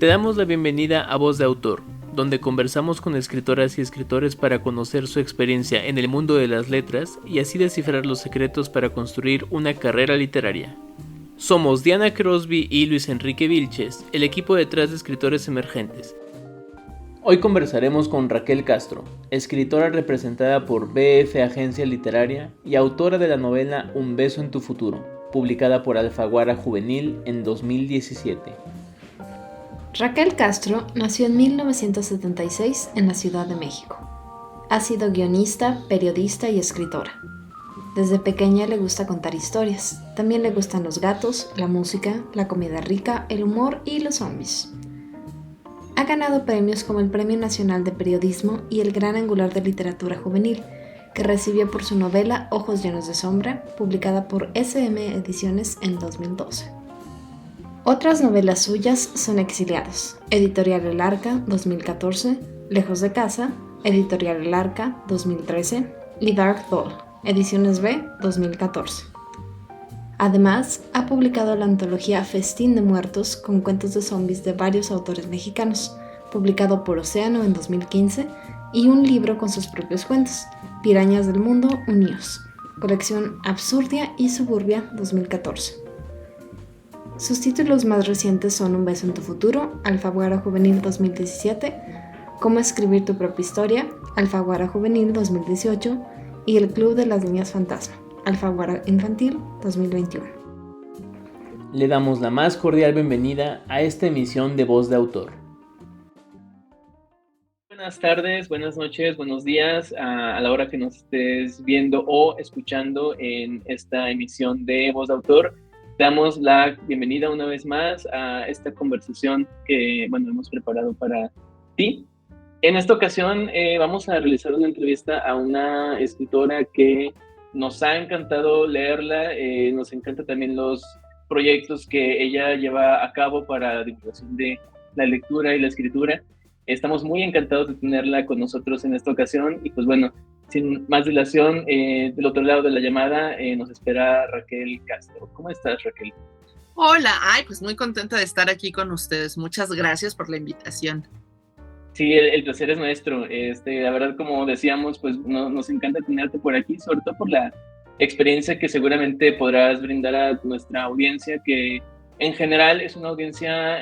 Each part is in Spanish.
Te damos la bienvenida a Voz de Autor, donde conversamos con escritoras y escritores para conocer su experiencia en el mundo de las letras y así descifrar los secretos para construir una carrera literaria. Somos Diana Crosby y Luis Enrique Vilches, el equipo detrás de Escritores Emergentes. Hoy conversaremos con Raquel Castro, escritora representada por BF Agencia Literaria y autora de la novela Un beso en tu futuro, publicada por Alfaguara Juvenil en 2017. Raquel Castro nació en 1976 en la Ciudad de México. Ha sido guionista, periodista y escritora. Desde pequeña le gusta contar historias. También le gustan los gatos, la música, la comida rica, el humor y los zombies. Ha ganado premios como el Premio Nacional de Periodismo y el Gran Angular de Literatura Juvenil, que recibió por su novela Ojos llenos de sombra, publicada por SM Ediciones en 2012. Otras novelas suyas son Exiliados, Editorial El Arca, 2014, Lejos de casa, Editorial El Arca, 2013, y Dark Doll, Ediciones B, 2014. Además, ha publicado la antología Festín de Muertos con cuentos de zombies de varios autores mexicanos, publicado por Océano en 2015, y un libro con sus propios cuentos, Pirañas del Mundo Unidos, colección Absurdia y Suburbia 2014. Sus títulos más recientes son Un beso en tu futuro, Alfaguara Juvenil 2017, Cómo escribir tu propia historia, Alfaguara Juvenil 2018 y El Club de las Niñas Fantasma, Alfaguara Infantil 2021. Le damos la más cordial bienvenida a esta emisión de Voz de Autor. Buenas tardes, buenas noches, buenos días a la hora que nos estés viendo o escuchando en esta emisión de Voz de Autor. Damos la bienvenida una vez más a esta conversación que hemos preparado para ti. En esta ocasión vamos a realizar una entrevista a una escritora que nos ha encantado leerla, nos encantan también los proyectos que ella lleva a cabo para la divulgación de la lectura y la escritura. Estamos muy encantados de tenerla con nosotros en esta ocasión y pues bueno, sin más dilación, del otro lado de la llamada nos espera Raquel Castro. ¿Cómo estás, Raquel? Hola, pues muy contenta de estar aquí con ustedes. Muchas gracias por la invitación. Sí, el placer es nuestro. La verdad, como decíamos, pues nos encanta tenerte por aquí, sobre todo por la experiencia que seguramente podrás brindar a nuestra audiencia, que en general es una audiencia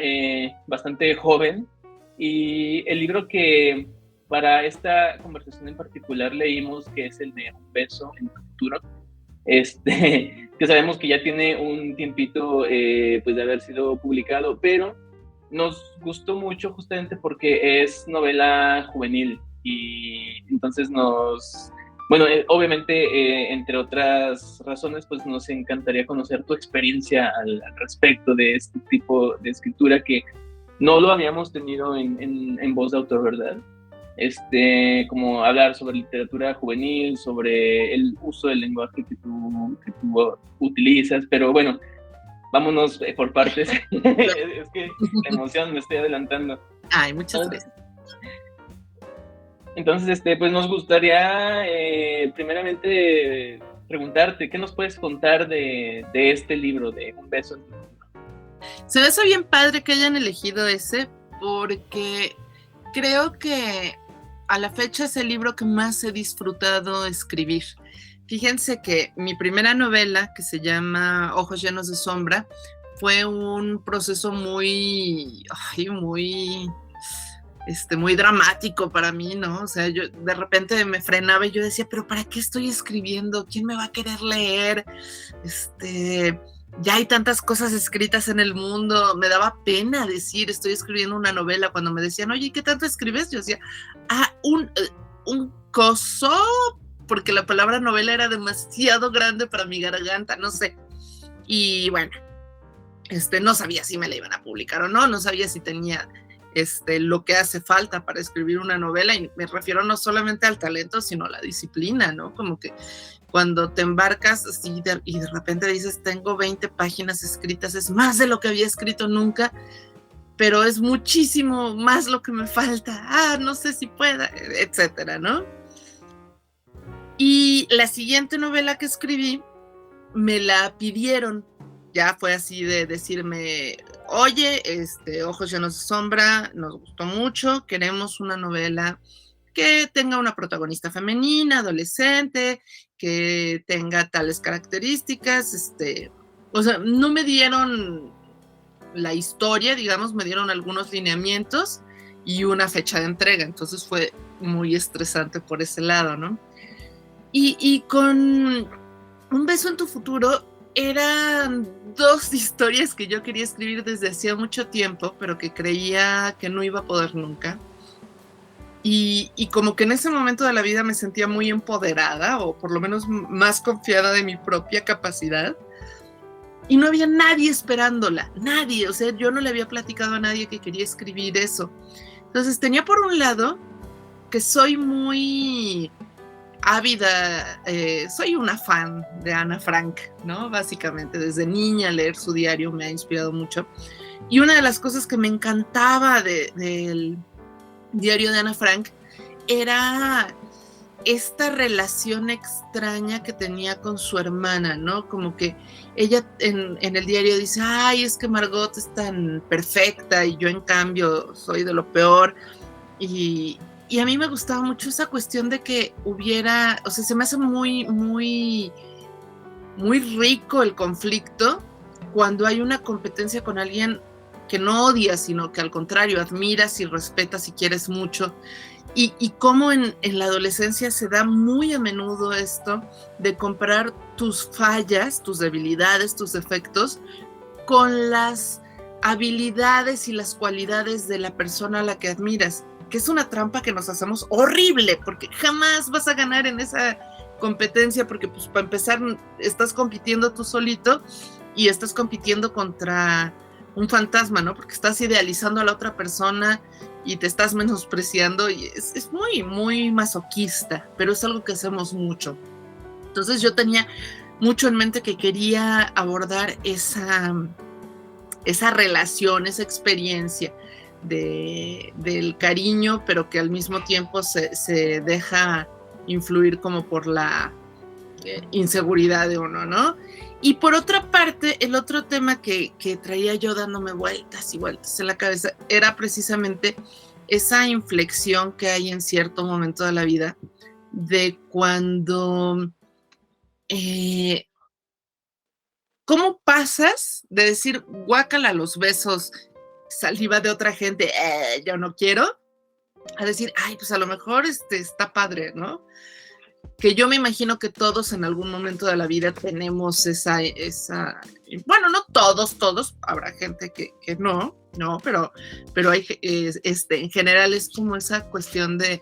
bastante joven. Y el libro que para esta conversación en particular leímos, que es el de Un beso en tu futuro, que sabemos que ya tiene un tiempito pues de haber sido publicado, pero nos gustó mucho justamente porque es novela juvenil y entonces obviamente entre otras razones pues nos encantaría conocer tu experiencia al respecto de este tipo de escritura que no lo habíamos tenido en Voz de Autor, ¿verdad? Como hablar sobre literatura juvenil, sobre el uso del lenguaje que tú utilizas, pero bueno, vámonos por partes. Es que la emoción me estoy adelantando. Muchas gracias. Entonces, pues nos gustaría primeramente preguntarte, ¿qué nos puedes contar de este libro, de Un beso en tu futuro? Se me hace bien padre que hayan elegido ese, porque creo que a la fecha es el libro que más he disfrutado escribir. Fíjense que mi primera novela, que se llama Ojos llenos de sombra, fue un proceso muy dramático para mí, ¿no? O sea, yo de repente me frenaba y yo decía, ¿pero para qué estoy escribiendo? ¿Quién me va a querer leer? Ya hay tantas cosas escritas en el mundo. Me daba pena decir, estoy escribiendo una novela. Cuando me decían, oye, ¿qué tanto escribes? Yo decía, un coso, porque la palabra novela era demasiado grande para mi garganta, no sé. Y bueno, no sabía si me la iban a publicar o no sabía si tenía lo que hace falta para escribir una novela, y me refiero no solamente al talento, sino a la disciplina, ¿no? Como que cuando te embarcas así y de repente dices, tengo 20 páginas escritas, es más de lo que había escrito nunca, pero es muchísimo más lo que me falta, no sé si pueda, etcétera, ¿no? Y la siguiente novela que escribí, me la pidieron, ya fue así de decirme, oye, Ojos llenos de sombra, nos gustó mucho, queremos una novela que tenga una protagonista femenina, adolescente, que tenga tales características, o sea, no me dieron la historia, digamos, me dieron algunos lineamientos y una fecha de entrega, entonces fue muy estresante por ese lado, ¿no? Y con Un beso en tu futuro eran 2 historias que yo quería escribir desde hacía mucho tiempo, pero que creía que no iba a poder nunca. Y como que en ese momento de la vida me sentía muy empoderada, o por lo menos más confiada de mi propia capacidad, y no había nadie esperándola, nadie, o sea, yo no le había platicado a nadie que quería escribir eso. Entonces tenía por un lado que soy muy ávida, soy una fan de Ana Frank, ¿no? Básicamente, desde niña leer su diario me ha inspirado mucho. Y una de las cosas que me encantaba del diario de Ana Frank era esta relación extraña que tenía con su hermana, ¿no? Como que ella en el diario dice, ay, es que Margot es tan perfecta y yo en cambio soy de lo peor. Y a mí me gustaba mucho esa cuestión de que hubiera, o sea, se me hace muy, muy, muy rico el conflicto cuando hay una competencia con alguien que no odias, sino que al contrario, admiras y respetas y quieres mucho. Y cómo en la adolescencia se da muy a menudo esto de comparar tus fallas, tus debilidades, tus defectos con las habilidades y las cualidades de la persona a la que admiras, que es una trampa que nos hacemos horrible, porque jamás vas a ganar en esa competencia, porque pues para empezar estás compitiendo tú solito y estás compitiendo contra un fantasma, ¿no? Porque estás idealizando a la otra persona y te estás menospreciando y es muy, muy masoquista, pero es algo que hacemos mucho. Entonces yo tenía mucho en mente que quería abordar esa relación, esa experiencia del cariño, pero que al mismo tiempo se deja influir como por la inseguridad de uno, ¿no? Y por otra parte, el otro tema que traía yo dándome vueltas y vueltas en la cabeza era precisamente esa inflexión que hay en cierto momento de la vida de cuando ¿cómo pasas de decir guácala los besos, saliva de otra gente, yo no quiero, a decir, ay, pues a lo mejor está padre, ¿no? Que yo me imagino que todos en algún momento de la vida tenemos esa bueno, no todos, habrá gente que no, pero hay, en general es como esa cuestión de,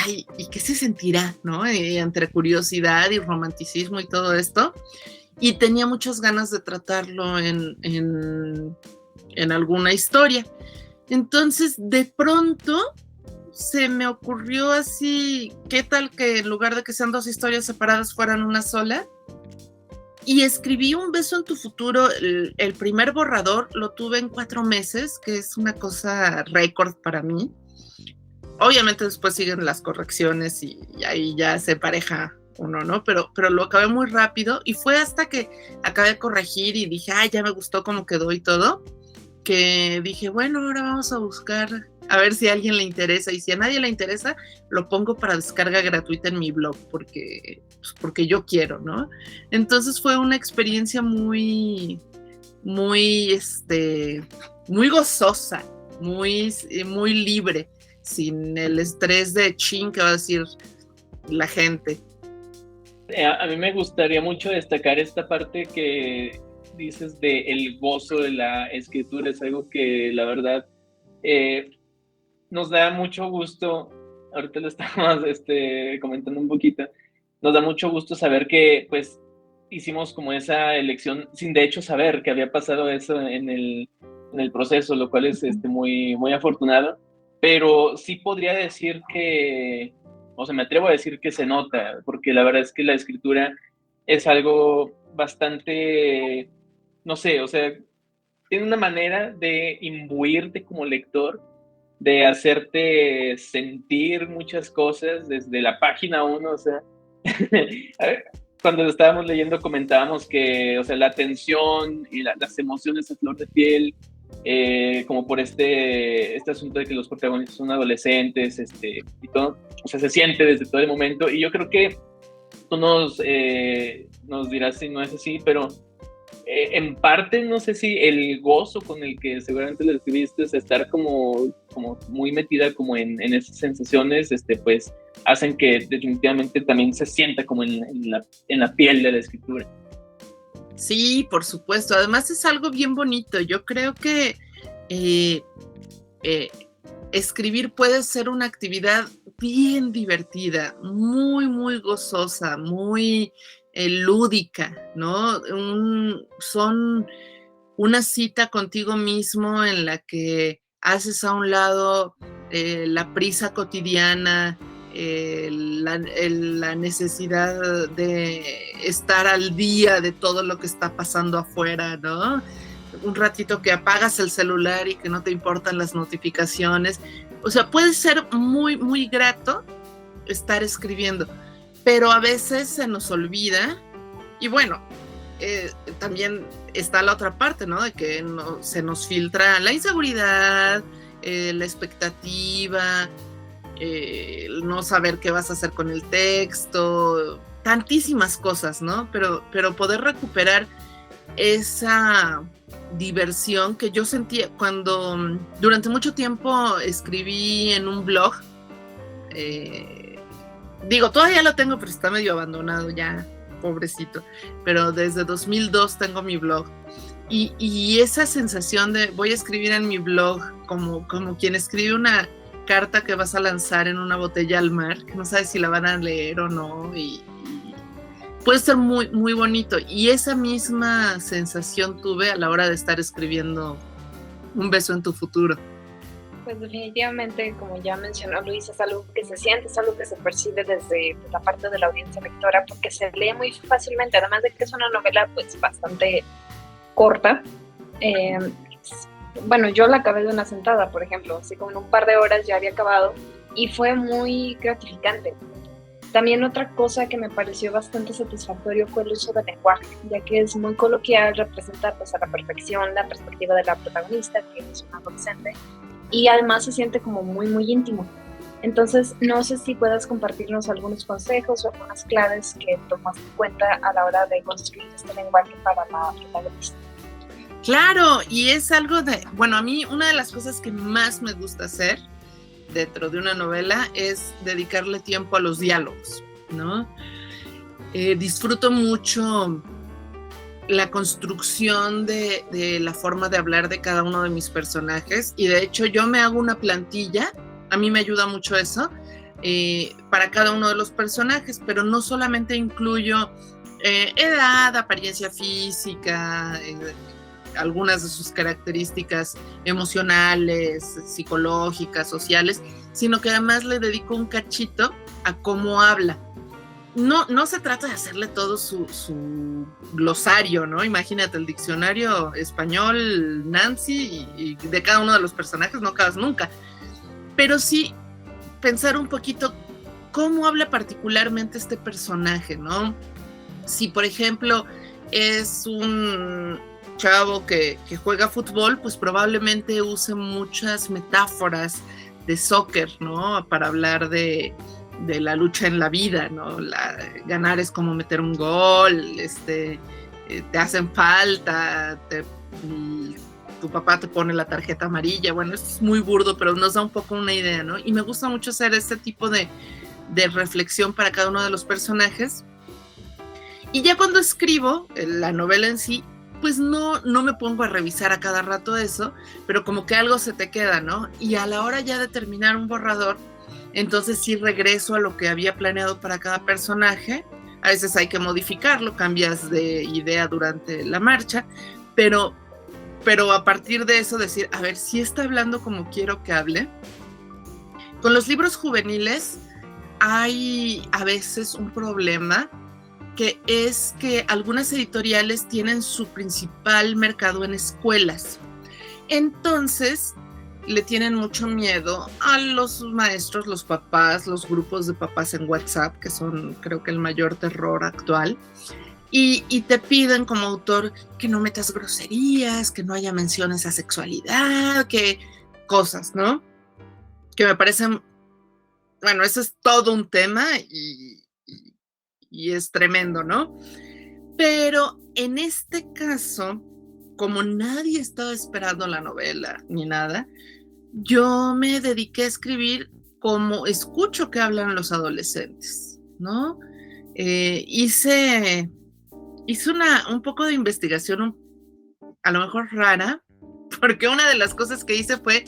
ay, ¿y qué se sentirá, no? Entre curiosidad y romanticismo y todo esto. Y tenía muchas ganas de tratarlo en alguna historia. Entonces, de pronto, se me ocurrió así, ¿qué tal que en lugar de que sean 2 historias separadas fueran una sola? Y escribí Un beso en tu futuro, el primer borrador lo tuve en 4 meses, que es una cosa récord para mí. Obviamente después siguen las correcciones y ahí ya se empareja uno, ¿no? Pero lo acabé muy rápido y fue hasta que acabé de corregir y dije, ay, ya me gustó cómo quedó y todo, que dije, bueno, ahora vamos a buscar a ver si a alguien le interesa, y si a nadie le interesa, lo pongo para descarga gratuita en mi blog, porque yo quiero, ¿no? Entonces fue una experiencia muy, muy, muy gozosa, muy, muy libre, sin el estrés de chin que va a decir la gente. A mí me gustaría mucho destacar esta parte que dices de el gozo de la escritura. Es algo que la verdad nos da mucho gusto. Ahorita lo estamos comentando un poquito. Nos da mucho gusto saber que pues hicimos como esa elección sin de hecho saber que había pasado eso en el proceso, lo cual es muy, muy afortunado. Pero sí podría decir que, o sea, me atrevo a decir que se nota, porque la verdad es que la escritura es algo bastante, no sé, o sea, tiene una manera de imbuirte como lector, de hacerte sentir muchas cosas desde la página 1, o sea, cuando lo estábamos leyendo comentábamos que, o sea, la tensión y las emociones a flor de piel, como por este asunto de que los protagonistas son adolescentes, y todo, o sea, se siente desde todo el momento, y yo creo que tú nos dirás si no es así, pero en parte no sé si el gozo con el que seguramente lo escribiste, es estar como muy metida como en esas sensaciones, pues hacen que definitivamente también se sienta como en la piel de la escritura. Sí, por supuesto. Además es algo bien bonito. Yo creo que escribir puede ser una actividad bien divertida, muy, muy gozosa, muy lúdica, ¿no? Son una cita contigo mismo en la que haces a un lado la prisa cotidiana, la necesidad de estar al día de todo lo que está pasando afuera, ¿no? Un ratito que apagas el celular y que no te importan las notificaciones. O sea, puede ser muy, muy grato estar escribiendo, pero a veces se nos olvida. Y bueno, también está la otra parte, ¿no? De que se nos filtra la inseguridad, la expectativa, no saber qué vas a hacer con el texto, tantísimas cosas, ¿no? Pero poder recuperar esa diversión que yo sentía cuando durante mucho tiempo escribí en un blog. Digo, todavía lo tengo, pero está medio abandonado ya, pobrecito. Pero desde 2002 tengo mi blog. Y esa sensación de voy a escribir en mi blog como quien escribe una carta que vas a lanzar en una botella al mar, que no sabes si la van a leer o no, y puede ser muy, muy bonito. Y esa misma sensación tuve a la hora de estar escribiendo Un beso en tu futuro. Pues definitivamente, como ya mencionó Luis, es algo que se siente, es algo que se percibe desde la parte de la audiencia lectora, porque se lee muy fácilmente, además de que es una novela pues bastante corta. Bueno, yo la acabé de una sentada, por ejemplo, así como en un par de horas ya había acabado, y fue muy gratificante. También otra cosa que me pareció bastante satisfactorio fue el uso del lenguaje, ya que es muy coloquial, representa pues a la perfección la perspectiva de la protagonista, que es una adolescente, y además se siente como muy, muy íntimo. Entonces, no sé si puedas compartirnos algunos consejos o algunas claves que tomaste en cuenta a la hora de construir este lenguaje para la protagonista. Claro, y es algo bueno, a mí una de las cosas que más me gusta hacer dentro de una novela es dedicarle tiempo a los diálogos, ¿no? Disfruto mucho la construcción de la forma de hablar de cada uno de mis personajes, y de hecho yo me hago una plantilla, a mí me ayuda mucho eso, para cada uno de los personajes, pero no solamente incluyo edad, apariencia física, algunas de sus características emocionales, psicológicas, sociales, sino que además le dedico un cachito a cómo habla. No se trata de hacerle todo su glosario, ¿no? Imagínate el diccionario español Nancy y de cada uno de los personajes no acabas nunca. Pero sí pensar un poquito cómo habla particularmente este personaje, ¿no? Si, por ejemplo, es un chavo que juega fútbol, pues probablemente use muchas metáforas de soccer, ¿no? Para hablar de la lucha en la vida, ¿no? Ganar es como meter un gol, te hacen falta, tu papá te pone la tarjeta amarilla. Bueno, esto es muy burdo, pero nos da un poco una idea, ¿no? Y me gusta mucho hacer este tipo de reflexión para cada uno de los personajes. Y ya cuando escribo la novela en sí, pues no me pongo a revisar a cada rato eso, pero como que algo se te queda, ¿no? Y a la hora ya de terminar un borrador, entonces sí regreso a lo que había planeado para cada personaje. A veces hay que modificarlo, cambias de idea durante la marcha, pero a partir de eso decir, a ver, si está hablando como quiero que hable. Con los libros juveniles hay a veces un problema, que es que algunas editoriales tienen su principal mercado en escuelas. Entonces, le tienen mucho miedo a los maestros, los papás, los grupos de papás en WhatsApp, que son, creo que, el mayor terror actual. Y te piden como autor que no metas groserías, que no haya menciones a sexualidad, que cosas, ¿no? Que me parecen, bueno, eso es todo un tema y es tremendo, ¿no? Pero en este caso, como nadie estaba esperando la novela ni nada, yo me dediqué a escribir como escucho que hablan los adolescentes, ¿no? Hice un poco de investigación, a lo mejor rara, porque una de las cosas que hice fue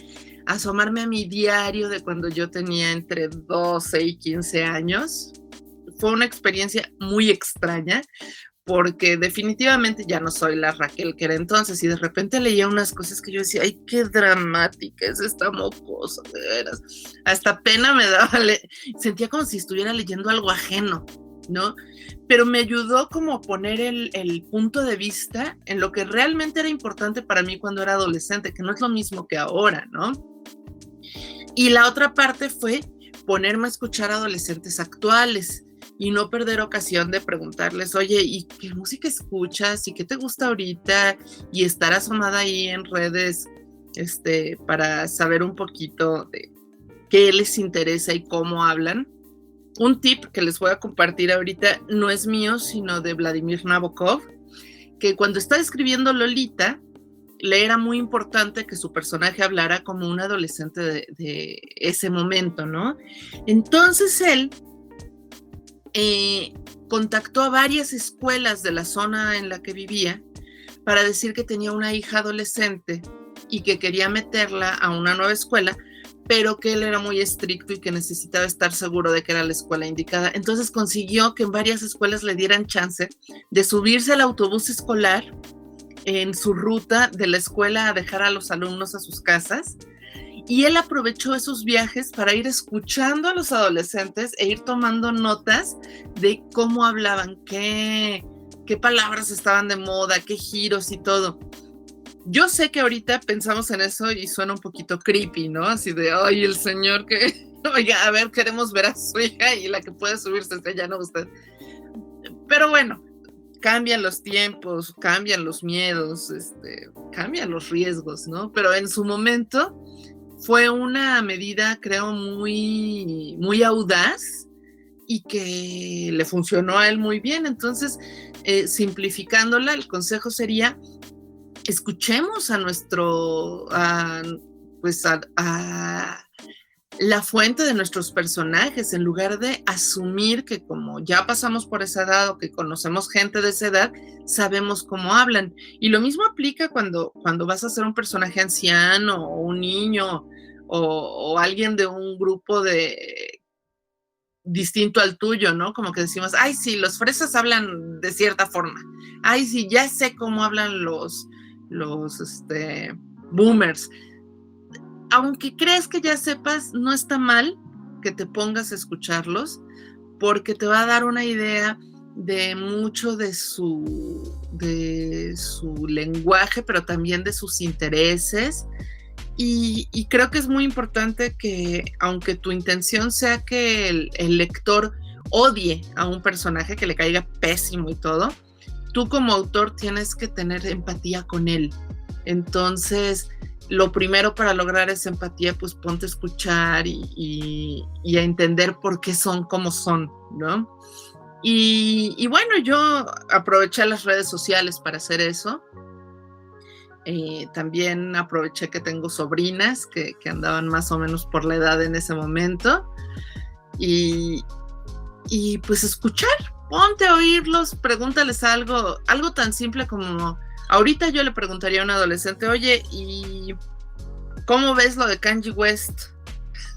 asomarme a mi diario de cuando yo tenía entre 12 y 15 años. Fue una experiencia muy extraña, porque definitivamente ya no soy la Raquel que era entonces, y de repente leía unas cosas que yo decía, ay, qué dramática es esta mocosa, de veras. Hasta pena me daba, sentía como si estuviera leyendo algo ajeno, ¿no? Pero me ayudó como a poner el punto de vista en lo que realmente era importante para mí cuando era adolescente, que no es lo mismo que ahora, ¿no? Y la otra parte fue ponerme a escuchar a adolescentes actuales y no perder ocasión de preguntarles, oye, ¿y qué música escuchas? ¿Y qué te gusta ahorita? Y estar asomada ahí en redes para saber un poquito de qué les interesa y cómo hablan. Un tip que les voy a compartir ahorita no es mío, sino de Vladimir Nabokov, que cuando estaba escribiendo Lolita, le era muy importante que su personaje hablara como un adolescente de ese momento, ¿no? Entonces él contactó a varias escuelas de la zona en la que vivía para decir que tenía una hija adolescente y que quería meterla a una nueva escuela, pero que él era muy estricto y que necesitaba estar seguro de que era la escuela indicada. Entonces consiguió que en varias escuelas le dieran chance de subirse al autobús escolar en su ruta de la escuela a dejar a los alumnos a sus casas, y él aprovechó esos viajes para ir escuchando a los adolescentes e ir tomando notas de cómo hablaban, qué palabras estaban de moda, qué giros y todo. Yo sé que ahorita pensamos en eso y suena un poquito creepy, ¿no? Así de, ay, el señor que, oiga, a ver, queremos ver a su hija y la que puede subirse es ella, no usted. Pero bueno, cambian los tiempos, cambian los miedos, cambian los riesgos, ¿no? Pero en su momento fue una medida, creo, muy, muy audaz y que le funcionó a él muy bien. Entonces, simplificándola, el consejo sería: escuchemos a la fuente de nuestros personajes, en lugar de asumir que como ya pasamos por esa edad o que conocemos gente de esa edad, sabemos cómo hablan. Y lo mismo aplica cuando vas a ser un personaje anciano o un niño o alguien de un grupo distinto al tuyo, ¿no? Como que decimos, ay, sí, los fresas hablan de cierta forma. Ay, sí, ya sé cómo hablan los boomers. Aunque crees que ya sepas, no está mal que te pongas a escucharlos, porque te va a dar una idea de mucho de su lenguaje, pero también de sus intereses. Y creo que es muy importante que, aunque tu intención sea que el lector odie a un personaje, que le caiga pésimo y todo, tú como autor tienes que tener empatía con él. Entonces, lo primero para lograr esa empatía, pues ponte a escuchar y a entender por qué son como son, ¿no? Y bueno, yo aproveché las redes sociales para hacer eso. También aproveché que tengo sobrinas que andaban más o menos por la edad en ese momento. Y pues escuchar, ponte a oírlos, pregúntales algo tan simple como, ahorita yo le preguntaría a un adolescente, oye, ¿y cómo ves lo de Kanye West?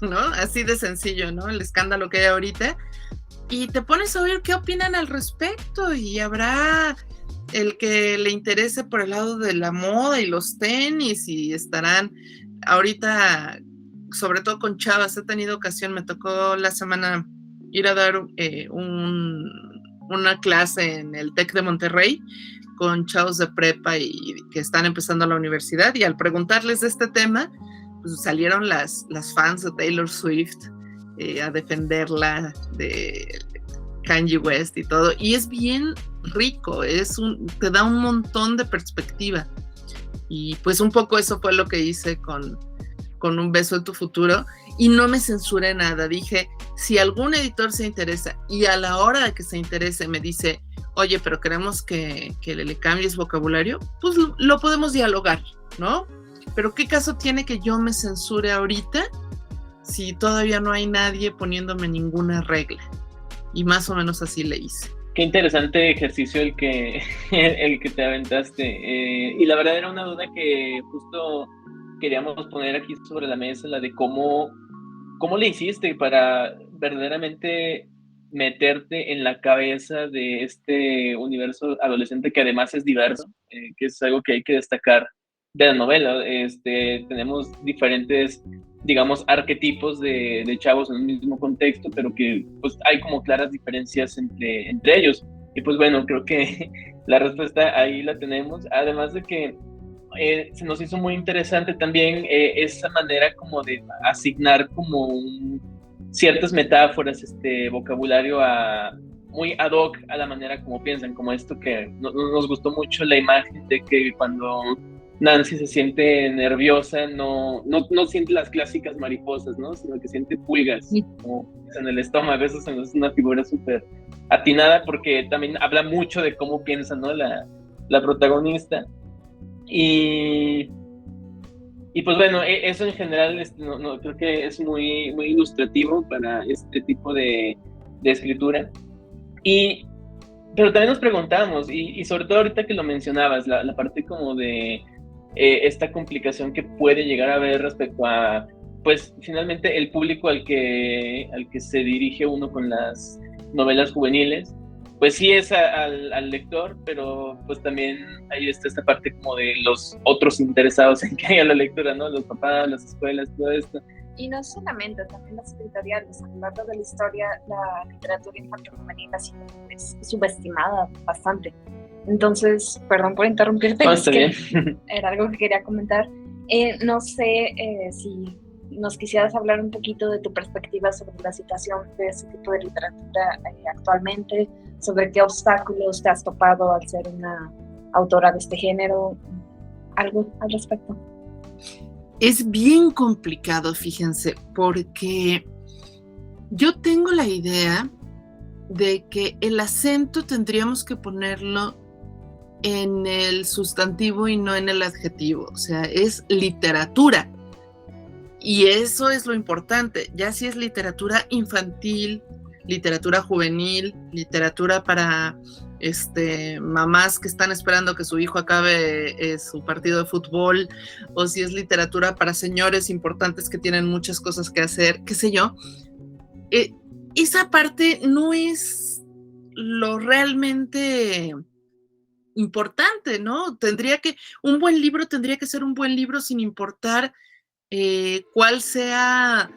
¿No? Así de sencillo, ¿no? El escándalo que hay ahorita. Y te pones a oír qué opinan al respecto, y habrá el que le interese por el lado de la moda y los tenis, y estarán ahorita, sobre todo con chavas, he tenido ocasión, me tocó la semana ir a dar una clase en el TEC de Monterrey con chavos de prepa y que están empezando la universidad, y al preguntarles de este tema, pues salieron las fans de Taylor Swift a defenderla de Kanye West y todo, y es bien rico, te da un montón de perspectiva, y pues un poco eso fue lo que hice con Un beso en tu futuro, y no me censuré nada. Dije, si algún editor se interesa y a la hora de que se interese me dice, oye, pero queremos que le cambies vocabulario, pues lo podemos dialogar, ¿no? Pero ¿qué caso tiene que yo me censure ahorita si todavía no hay nadie poniéndome ninguna regla? Y más o menos así le hice. Qué interesante ejercicio el que te aventaste. Y la verdad era una duda que justo queríamos poner aquí sobre la mesa, la de cómo le hiciste para verdaderamente meterte en la cabeza de este universo adolescente que además es diverso, que es algo que hay que destacar de la novela. Tenemos diferentes, digamos, arquetipos de chavos en un mismo contexto, pero que pues hay como claras diferencias entre ellos. Y pues bueno, creo que la respuesta ahí la tenemos, además de que se nos hizo muy interesante también esa manera como de asignar como ciertas metáforas, vocabulario muy ad hoc a la manera como piensan, como esto que nos gustó mucho la imagen de que cuando Nancy se siente nerviosa no siente las clásicas mariposas, ¿no? Sino que siente pulgas como en el estómago. Eso es una figura súper atinada porque también habla mucho de cómo piensa, ¿no? la protagonista. Y pues bueno, eso en general creo que es muy, muy ilustrativo para este tipo de escritura. Pero también nos preguntamos, y sobre todo ahorita que lo mencionabas, la parte como de esta complicación que puede llegar a haber respecto a, pues finalmente el público al que se dirige uno con las novelas juveniles, pues sí es al lector, pero pues también ahí está esta parte como de los otros interesados en que haya la lectura, ¿no? Los papás, las escuelas, todo esto. Y no solamente, también las editoriales. A lo largo de la historia, la literatura infantil juvenil ha sido subestimada bastante. Entonces, perdón por interrumpirte, Está bien. Era algo que quería comentar. No sé si nos quisieras hablar un poquito de tu perspectiva sobre la situación de ese tipo de literatura actualmente, sobre qué obstáculos te has topado al ser una autora de este género, algo al respecto. Es bien complicado, fíjense, porque yo tengo la idea de que el acento tendríamos que ponerlo en el sustantivo y no en el adjetivo, o sea, es literatura. Y eso es lo importante, ya si es literatura infantil, literatura juvenil, literatura para mamás que están esperando que su hijo acabe su partido de fútbol, o si es literatura para señores importantes que tienen muchas cosas que hacer, qué sé yo. Esa parte no es lo realmente importante, ¿no? Un buen libro tendría que ser un buen libro sin importar cuál sea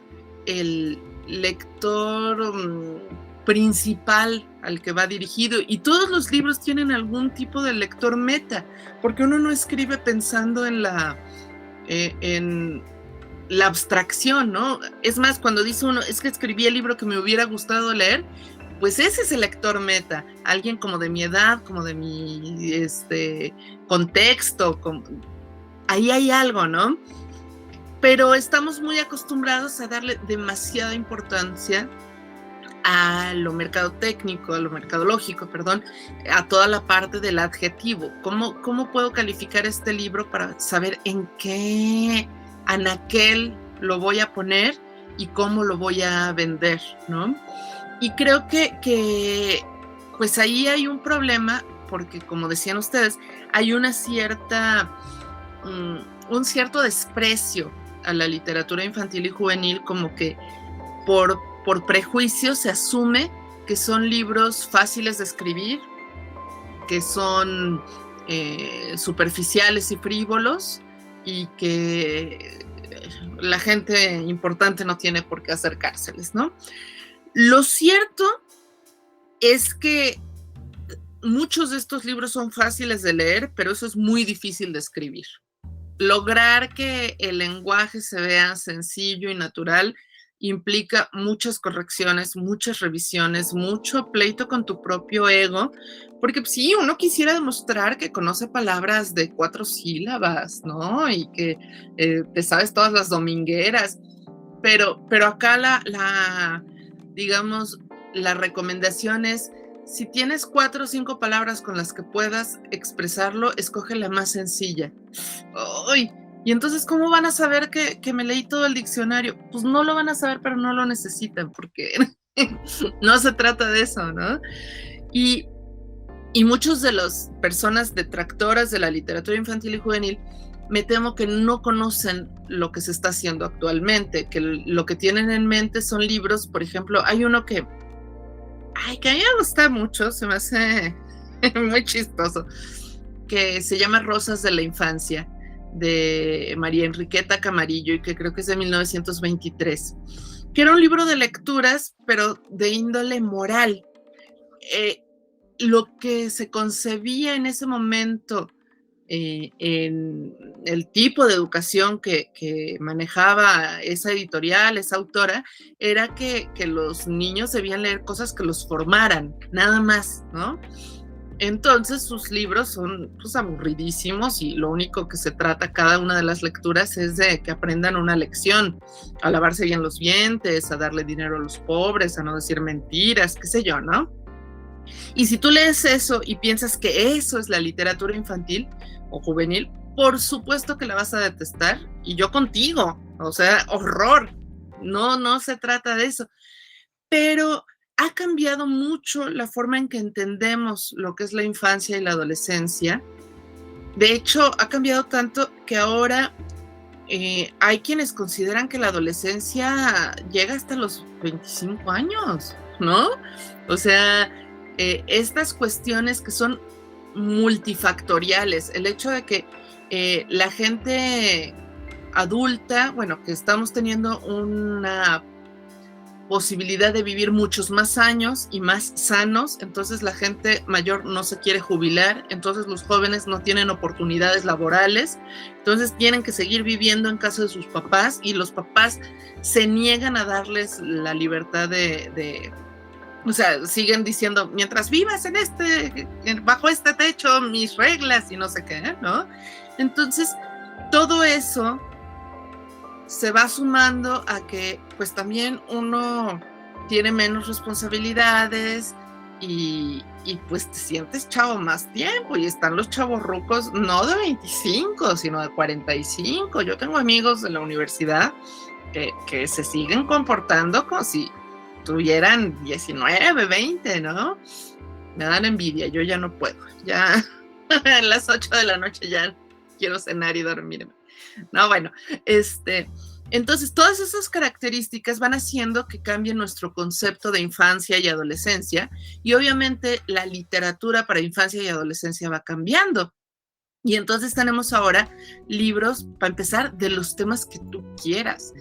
el lector principal al que va dirigido, y todos los libros tienen algún tipo de lector meta, porque uno no escribe pensando en la abstracción, ¿no? Es más, cuando dice uno, es que escribí el libro que me hubiera gustado leer, pues ese es el lector meta, alguien como de mi edad, como de mi contexto, ahí hay algo, ¿no? Pero estamos muy acostumbrados a darle demasiada importancia a lo mercadotécnico, a lo mercadológico, perdón, a toda la parte del adjetivo. ¿Cómo puedo calificar este libro para saber en qué anaquel lo voy a poner y cómo lo voy a vender, ¿no? Y creo que pues ahí hay un problema, porque como decían ustedes, hay un cierto desprecio a la literatura infantil y juvenil, como que por prejuicio se asume que son libros fáciles de escribir, que son superficiales y frívolos, y que la gente importante no tiene por qué acercárseles, ¿no? Lo cierto es que muchos de estos libros son fáciles de leer, pero eso es muy difícil de escribir. lograr que el lenguaje se vea sencillo y natural implica muchas correcciones, muchas revisiones, mucho pleito con tu propio ego, porque sí, uno quisiera demostrar que conoce palabras de 4 sílabas, ¿no? Y que te sabes todas las domingueras, pero acá digamos, la recomendación es, si tienes 4 o 5 palabras con las que puedas expresarlo, escoge la más sencilla. ¡Ay! Y entonces, ¿cómo van a saber que me leí todo el diccionario? Pues no lo van a saber, pero no lo necesitan, porque no se trata de eso, ¿no? Y muchos de las personas detractoras de la literatura infantil y juvenil, me temo que no conocen lo que se está haciendo actualmente, que lo que tienen en mente son libros. Por ejemplo, hay uno que a mí me gusta mucho, se me hace muy chistoso, que se llama Rosas de la Infancia, de María Enriqueta Camarillo, y que creo que es de 1923, que era un libro de lecturas, pero de índole moral. Lo que se concebía en ese momento en el tipo de educación que manejaba esa editorial, esa autora, era que los niños debían leer cosas que los formaran, nada más, ¿no? Entonces sus libros son pues aburridísimos, y lo único que se trata cada una de las lecturas es de que aprendan una lección, a lavarse bien los dientes, a darle dinero a los pobres, a no decir mentiras, qué sé yo, ¿no? Y si tú lees eso y piensas que eso es la literatura infantil o juvenil, por supuesto que la vas a detestar, y yo contigo, o sea, horror. No se trata de eso. Pero ha cambiado mucho la forma en que entendemos lo que es la infancia y la adolescencia. De hecho, ha cambiado tanto que ahora hay quienes consideran que la adolescencia llega hasta los 25 años, ¿no? O sea, estas cuestiones que son multifactoriales, el hecho de que la gente adulta, bueno, que estamos teniendo una posibilidad de vivir muchos más años y más sanos, entonces la gente mayor no se quiere jubilar, entonces los jóvenes no tienen oportunidades laborales, entonces tienen que seguir viviendo en casa de sus papás, y los papás se niegan a darles la libertad o sea, siguen diciendo, mientras vivas bajo este techo, mis reglas y no sé qué, ¿no? Entonces, todo eso se va sumando a que, pues también uno tiene menos responsabilidades y pues te sientes chavo más tiempo, y están los chavorrucos no de 25, sino de 45. Yo tengo amigos de la universidad que se siguen comportando como si tuvieran 19, 20, ¿no? Me dan envidia, yo ya no puedo, ya a las 8 de la noche ya quiero cenar y dormirme. No, bueno, entonces todas esas características van haciendo que cambie nuestro concepto de infancia y adolescencia, y obviamente la literatura para infancia y adolescencia va cambiando. Y entonces tenemos ahora libros, para empezar, de los temas que tú quieras,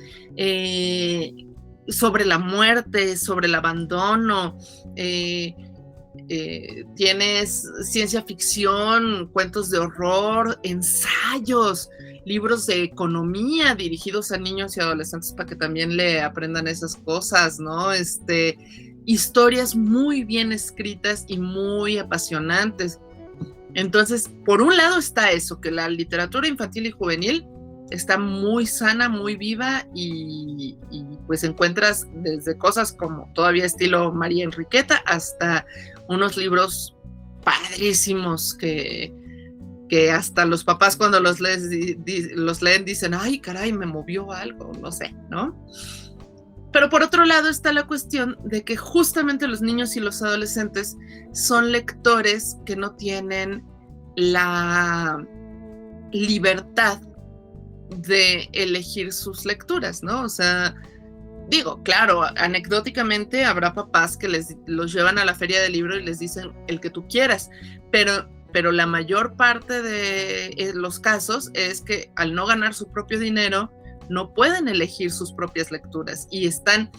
sobre la muerte, sobre el abandono, tienes ciencia ficción, cuentos de horror, ensayos, libros de economía dirigidos a niños y adolescentes para que también le aprendan esas cosas, ¿no? Historias muy bien escritas y muy apasionantes. Entonces, por un lado está eso, que la literatura infantil y juvenil está muy sana, muy viva, y pues encuentras desde cosas como todavía estilo María Enriqueta hasta unos libros padrísimos que hasta los papás cuando los leen dicen, ay, caray, me movió algo, no sé, ¿no? Pero por otro lado está la cuestión de que justamente los niños y los adolescentes son lectores que no tienen la libertad de elegir sus lecturas, ¿no? O sea, digo, claro, anecdóticamente habrá papás que los llevan a la feria del libro y les dicen el que tú quieras, pero la mayor parte de los casos es que al no ganar su propio dinero, no pueden elegir sus propias lecturas, y están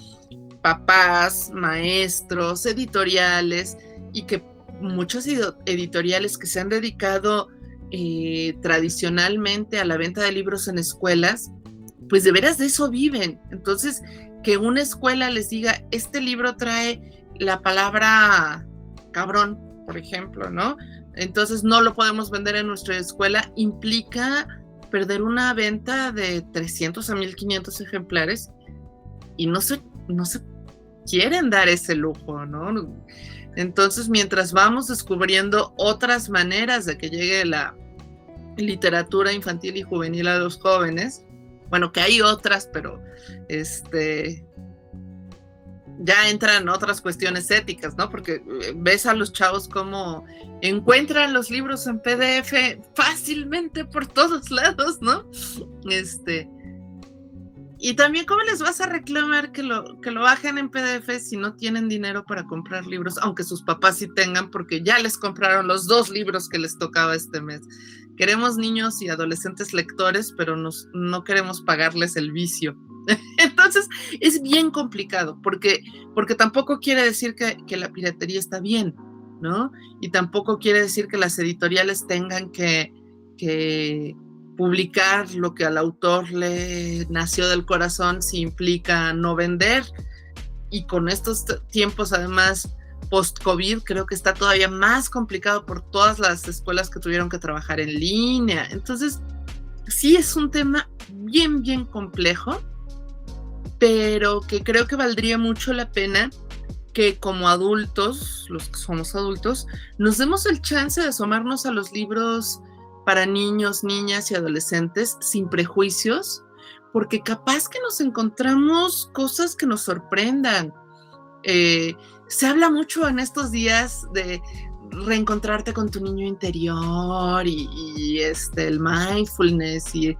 papás, maestros, editoriales, y que muchas editoriales que se han dedicado tradicionalmente a la venta de libros en escuelas, pues de veras de eso viven. Entonces, que una escuela les diga, este libro trae la palabra cabrón, por ejemplo, ¿no? Entonces no lo podemos vender en nuestra escuela, implica perder una venta de 300 a 1500 ejemplares y no se quieren dar ese lujo, ¿no? Entonces, mientras vamos descubriendo otras maneras de que llegue la literatura infantil y juvenil a los jóvenes, bueno, que hay otras, pero ya entran otras cuestiones éticas, ¿no? Porque ves a los chavos como encuentran los libros en PDF fácilmente por todos lados, ¿no? Y también, ¿cómo les vas a reclamar que lo bajen en PDF si no tienen dinero para comprar libros? Aunque sus papás sí tengan, porque ya les compraron los 2 libros que les tocaba este mes. Queremos niños y adolescentes lectores, pero no queremos pagarles el vicio. Entonces, es bien complicado, porque tampoco quiere decir que la piratería está bien, ¿no? Y tampoco quiere decir que las editoriales tengan que publicar lo que al autor le nació del corazón si implica no vender. Y con estos tiempos, además, post-COVID, creo que está todavía más complicado por todas las escuelas que tuvieron que trabajar en línea. Entonces, sí es un tema bien, bien complejo, pero que creo que valdría mucho la pena que como adultos, los que somos adultos, nos demos el chance de asomarnos a los libros para niños, niñas y adolescentes sin prejuicios, porque capaz que nos encontramos cosas que nos sorprendan. Se habla mucho en estos días de reencontrarte con tu niño interior y el mindfulness y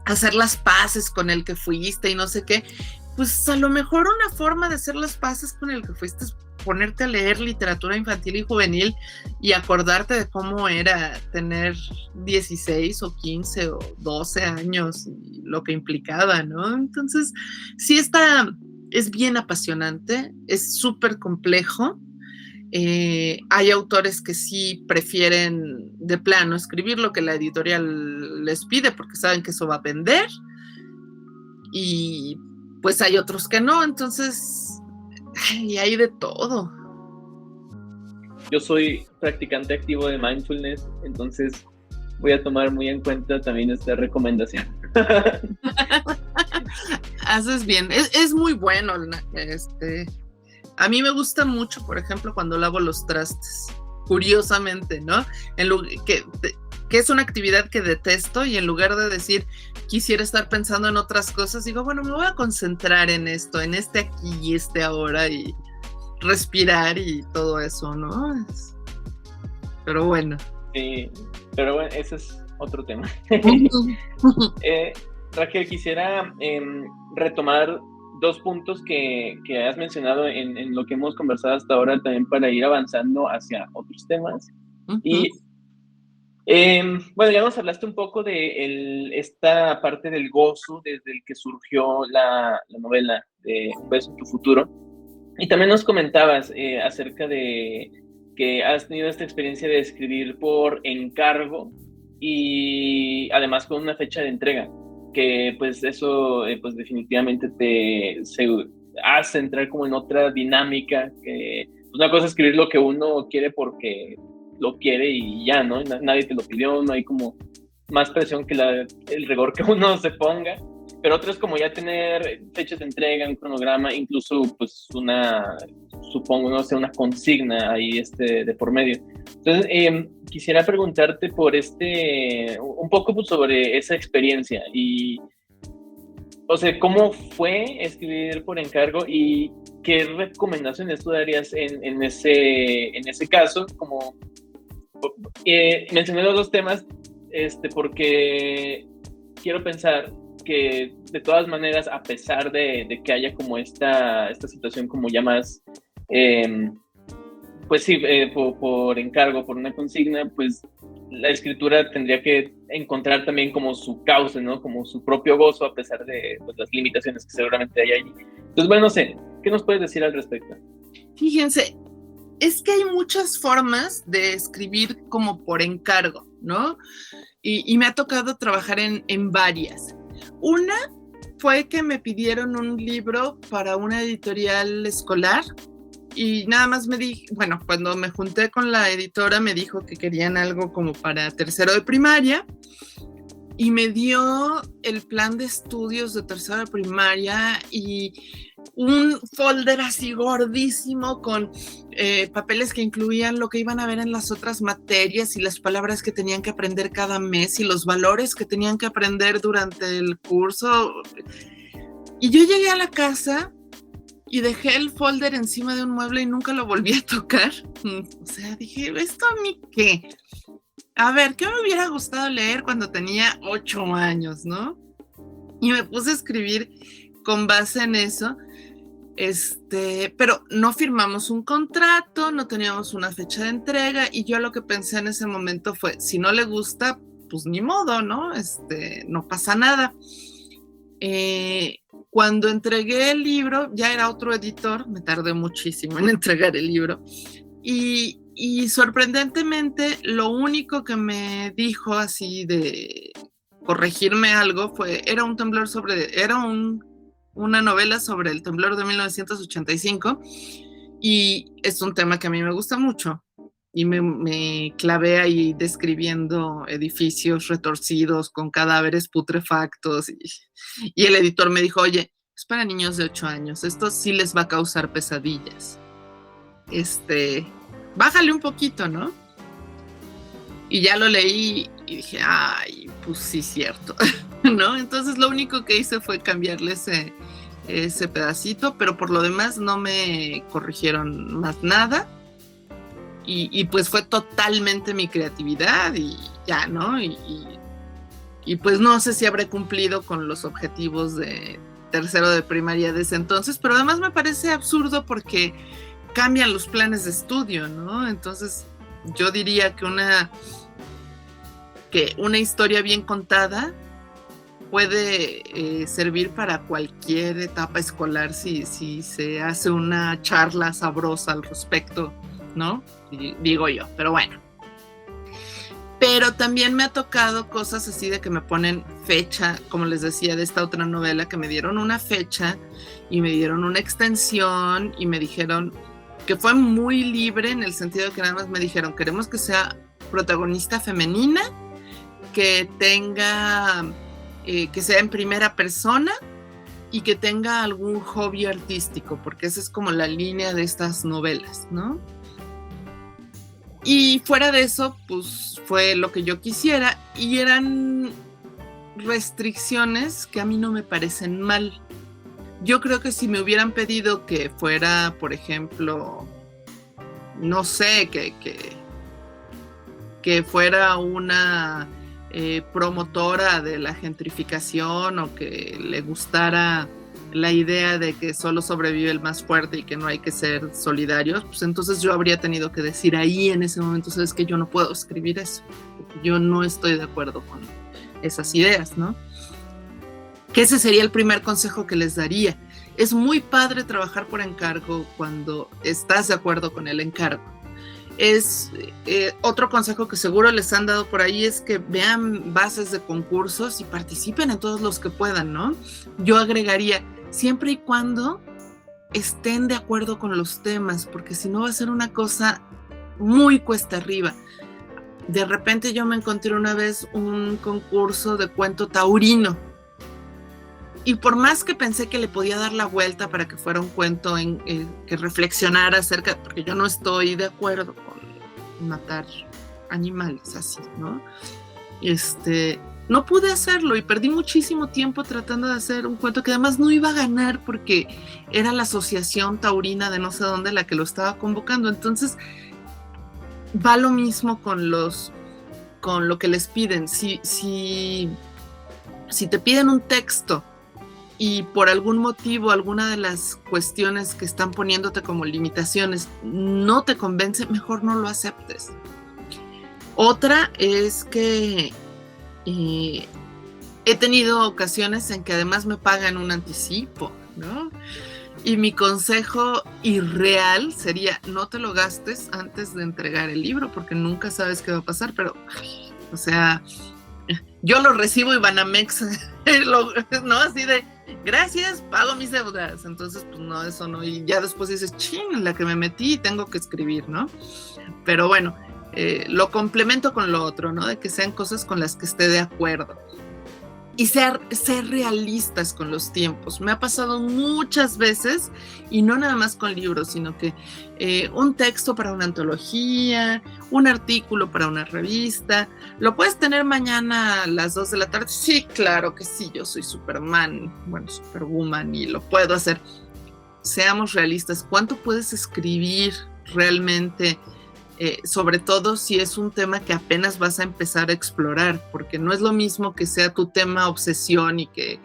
hacer las paces con el que fuiste y no sé qué. Pues a lo mejor una forma de hacer las paces con el que fuiste es ponerte a leer literatura infantil y juvenil y acordarte de cómo era tener 16 o 15 o 12 años y lo que implicaba, ¿no? Entonces, sí es bien apasionante, es súper complejo. Hay autores que sí prefieren de plano escribir lo que la editorial les pide porque saben que eso va a vender, y pues hay otros que no. Entonces hay de todo. Yo soy practicante activo de mindfulness, entonces voy a tomar muy en cuenta también esta recomendación. Haces bien, es muy bueno. A mí me gusta mucho, por ejemplo, cuando lavo los trastes, curiosamente, ¿no? Que es una actividad que detesto, y en lugar de decir quisiera estar pensando en otras cosas, digo, bueno, me voy a concentrar en esto, en aquí y ahora, y respirar y todo eso, ¿no? Pero bueno. Sí, pero bueno, ese es otro tema. Raquel, quisiera retomar 2 puntos que has mencionado en lo que hemos conversado hasta ahora, también para ir avanzando hacia otros temas. Uh-huh. Y bueno, ya nos hablaste un poco de esta parte del gozo desde el que surgió la novela de Un beso en tu futuro, y también nos comentabas acerca de que has tenido esta experiencia de escribir por encargo y además con una fecha de entrega, que pues eso pues definitivamente te hace entrar como en otra dinámica, que pues una cosa es escribir lo que uno quiere porque lo quiere y ya, ¿no? Nadie te lo pidió, no hay como más presión que el rigor que uno se ponga, pero otro es como ya tener fechas de entrega, un cronograma, incluso pues supongo, no sé, una consigna ahí de por medio. Entonces, quisiera preguntarte por un poco pues, sobre esa experiencia y, o sea, ¿cómo fue escribir por encargo y qué recomendaciones tú darías en ese caso? Como mencioné los 2 temas porque quiero pensar que de todas maneras, a pesar de que haya como esta situación como ya más pues sí, por encargo, por una consigna, pues la escritura tendría que encontrar también como su causa, ¿no? Como su propio gozo, a pesar de pues, las limitaciones que seguramente hay ahí. Entonces, bueno, no sé, ¿qué nos puedes decir al respecto? Fíjense, es que hay muchas formas de escribir como por encargo, ¿no? Y me ha tocado trabajar en varias. Una fue que me pidieron un libro para una editorial escolar y nada más me dije, bueno, cuando me junté con la editora me dijo que querían algo como para tercero de primaria y me dio el plan de estudios de tercero de primaria y un folder así gordísimo con papeles que incluían lo que iban a ver en las otras materias y las palabras que tenían que aprender cada mes y los valores que tenían que aprender durante el curso. Y yo llegué a la casa y dejé el folder encima de un mueble y nunca lo volví a tocar. O sea, dije, ¿esto a mí qué? A ver, ¿qué me hubiera gustado leer cuando tenía 8 años, no? Y me puse a escribir con base en eso. Pero no firmamos un contrato, no teníamos una fecha de entrega y yo lo que pensé en ese momento fue, si no le gusta, pues ni modo, ¿no? No pasa nada. Cuando entregué el libro, ya era otro editor, me tardé muchísimo en entregar el libro y sorprendentemente lo único que me dijo así de corregirme algo era un temblor una novela sobre el temblor de 1985 y es un tema que a mí me gusta mucho y me clavé ahí describiendo edificios retorcidos con cadáveres putrefactos y el editor me dijo, oye, es para niños de 8 años, esto sí les va a causar pesadillas, bájale un poquito, ¿no? Y ya lo leí y dije, ay, pues sí, cierto, ¿no? Entonces lo único que hice fue cambiarle ese pedacito, pero por lo demás no me corrigieron más nada. Y pues fue totalmente mi creatividad y ya, ¿no? Y pues no sé si habré cumplido con los objetivos de tercero de primaria de ese entonces, pero además me parece absurdo porque cambian los planes de estudio, ¿no? Entonces yo diría que una historia bien contada puede servir para cualquier etapa escolar si se hace una charla sabrosa al respecto, ¿no? Digo yo, pero bueno. Pero también me ha tocado cosas así de que me ponen fecha, como les decía de esta otra novela, que me dieron una fecha y me dieron una extensión y me dijeron que fue muy libre en el sentido de que nada más me dijeron, queremos que sea protagonista femenina, que tenga, que sea en primera persona y que tenga algún hobby artístico, porque esa es como la línea de estas novelas, ¿no? Y fuera de eso, pues fue lo que yo quisiera y eran restricciones que a mí no me parecen mal. Yo creo que si me hubieran pedido que fuera, por ejemplo, no sé, que fuera una promotora de la gentrificación o que le gustara la idea de que solo sobrevive el más fuerte y que no hay que ser solidarios, pues entonces yo habría tenido que decir ahí en ese momento, sabes que yo no puedo escribir eso, yo no estoy de acuerdo con esas ideas, ¿no? Que ese sería el primer consejo que les daría. Es muy padre trabajar por encargo cuando estás de acuerdo con el encargo. Otro consejo que seguro les han dado por ahí es que vean bases de concursos y participen en todos los que puedan, ¿no? Yo agregaría, siempre y cuando estén de acuerdo con los temas, porque si no va a ser una cosa muy cuesta arriba. De repente yo me encontré una vez un concurso de cuento taurino y por más que pensé que le podía dar la vuelta para que fuera un cuento que reflexionara acerca, porque yo no estoy de acuerdo con matar animales así, ¿no? No pude hacerlo y perdí muchísimo tiempo tratando de hacer un cuento que además no iba a ganar porque era la asociación taurina de no sé dónde la que lo estaba convocando. Entonces va lo mismo con lo que les piden. Si te piden un texto y por algún motivo alguna de las cuestiones que están poniéndote como limitaciones no te convence, mejor no lo aceptes. Otra es que he tenido ocasiones en que además me pagan un anticipo, ¿no? Y mi consejo irreal sería, no te lo gastes antes de entregar el libro, porque nunca sabes qué va a pasar, pero, o sea, yo lo recibo y Banamex, ¿no? Así de, gracias, pago mis deudas. Entonces, pues no, eso no. Y ya después dices, chin, la que me metí, tengo que escribir, ¿no? Pero bueno, lo complemento con lo otro, ¿no? De que sean cosas con las que esté de acuerdo. Y ser realistas con los tiempos. Me ha pasado muchas veces, y no nada más con libros, sino que un texto para una antología, un artículo para una revista, ¿lo puedes tener mañana a las 2 de la tarde? Sí, claro que sí, yo soy Superman, bueno, Superwoman, y lo puedo hacer. Seamos realistas, ¿cuánto puedes escribir realmente? Sobre todo si es un tema que apenas vas a empezar a explorar, porque no es lo mismo que sea tu tema obsesión y que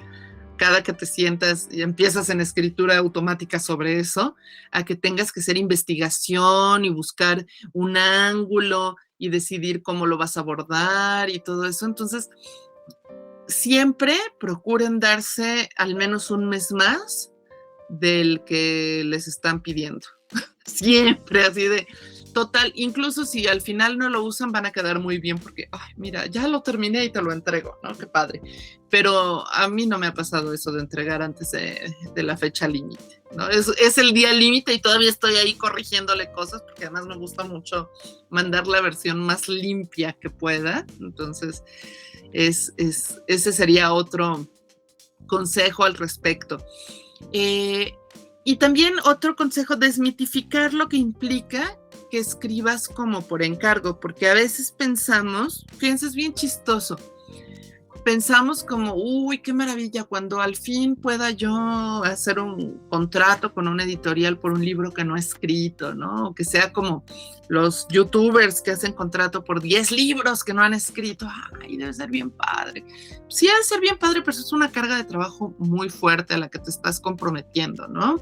cada que te sientas y empiezas en escritura automática sobre eso, a que tengas que hacer investigación y buscar un ángulo y decidir cómo lo vas a abordar y todo eso. Entonces, siempre procuren darse al menos un mes más del que les están pidiendo. Siempre así de... Total, incluso si al final no lo usan, van a quedar muy bien porque, ay, mira, ya lo terminé y te lo entrego, ¿no? Qué padre. Pero a mí no me ha pasado eso de entregar antes de la fecha límite, ¿no? Es el día límite y todavía estoy ahí corrigiéndole cosas porque además me gusta mucho mandar la versión más limpia que pueda. Entonces, ese sería otro consejo al respecto. Y también otro consejo, desmitificar lo que implica que escribas como por encargo, porque a veces pensamos, fíjense, es bien chistoso, pensamos como, uy, qué maravilla, cuando al fin pueda yo hacer un contrato con una editorial por un libro que no he escrito, ¿no? O que sea como los youtubers que hacen contrato por 10 libros que no han escrito, ay, debe ser bien padre. Sí, debe ser bien padre, pero es una carga de trabajo muy fuerte a la que te estás comprometiendo, ¿no?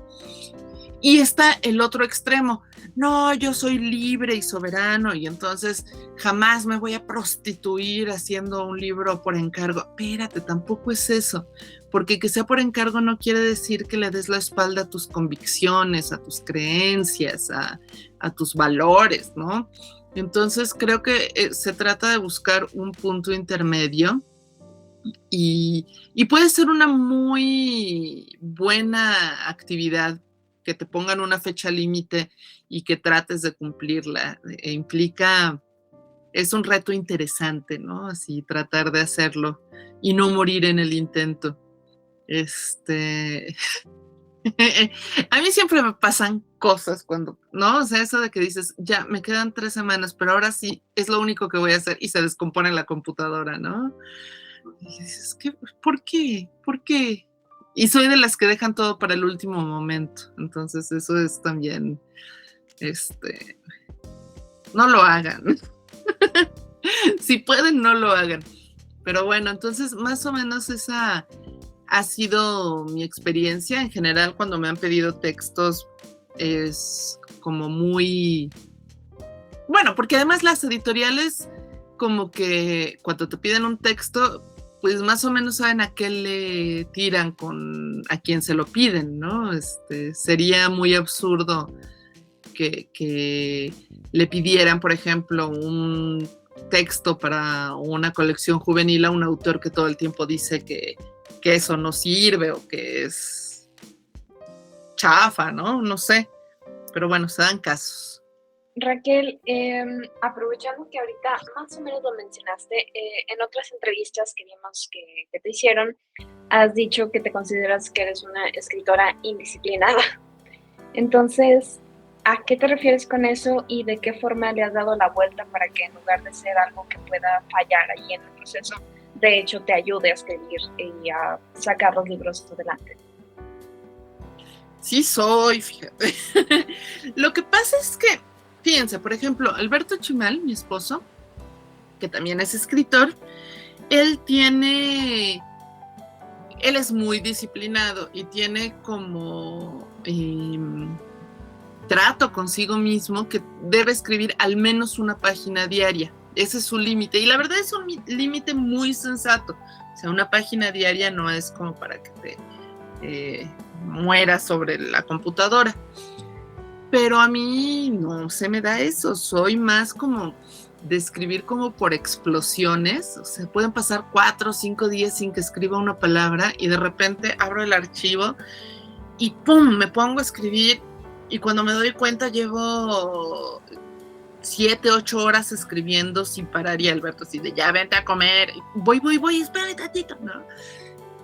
Y está el otro extremo, no, yo soy libre y soberano y entonces jamás me voy a prostituir haciendo un libro por encargo. Espérate, tampoco es eso, porque que sea por encargo no quiere decir que le des la espalda a tus convicciones, a tus creencias, a tus valores, ¿no? Entonces creo que se trata de buscar un punto intermedio y puede ser una muy buena actividad que te pongan una fecha límite y que trates de cumplirla. Implica, es un reto interesante, ¿no? Así tratar de hacerlo y no morir en el intento. A mí siempre me pasan cosas cuando, ¿no? O sea, eso de que dices, ya, me quedan 3 semanas, pero ahora sí, es lo único que voy a hacer y se descompone la computadora, ¿no? Y dices, ¿por qué? ¿Por qué? Y soy de las que dejan todo para el último momento. Entonces eso es también, no lo hagan. Si pueden, no lo hagan. Pero bueno, entonces más o menos esa ha sido mi experiencia. En general, cuando me han pedido textos, es como muy... Bueno, porque además las editoriales, como que cuando te piden un texto, pues más o menos saben a qué le tiran a quien se lo piden, ¿no? Sería muy absurdo que le pidieran, por ejemplo, un texto para una colección juvenil a un autor que todo el tiempo dice que eso no sirve o que es chafa, ¿no? No sé, pero bueno, se dan casos. Raquel, aprovechando que ahorita más o menos lo mencionaste, en otras entrevistas que vimos que te hicieron, has dicho que te consideras que eres una escritora indisciplinada. Entonces, ¿a qué te refieres con eso y de qué forma le has dado la vuelta para que en lugar de ser algo que pueda fallar ahí en el proceso, de hecho te ayude a escribir y a sacar los libros adelante? Sí soy, fíjate. Lo que pasa es que, fíjense, por ejemplo, Alberto Chimal, mi esposo, que también es escritor, él es muy disciplinado y tiene como trato consigo mismo que debe escribir al menos una página diaria. Ese es su límite. Y la verdad es un límite muy sensato. O sea, una página diaria no es como para que te muera sobre la computadora. Pero a mí no se me da eso, soy más como de escribir como por explosiones, o sea, pueden pasar 4 o 5 días sin que escriba una palabra y de repente abro el archivo y ¡pum!, me pongo a escribir y cuando me doy cuenta llevo 7, 8 horas escribiendo sin parar y Alberto así de ya vente a comer, voy, espérame tantito, ¿no?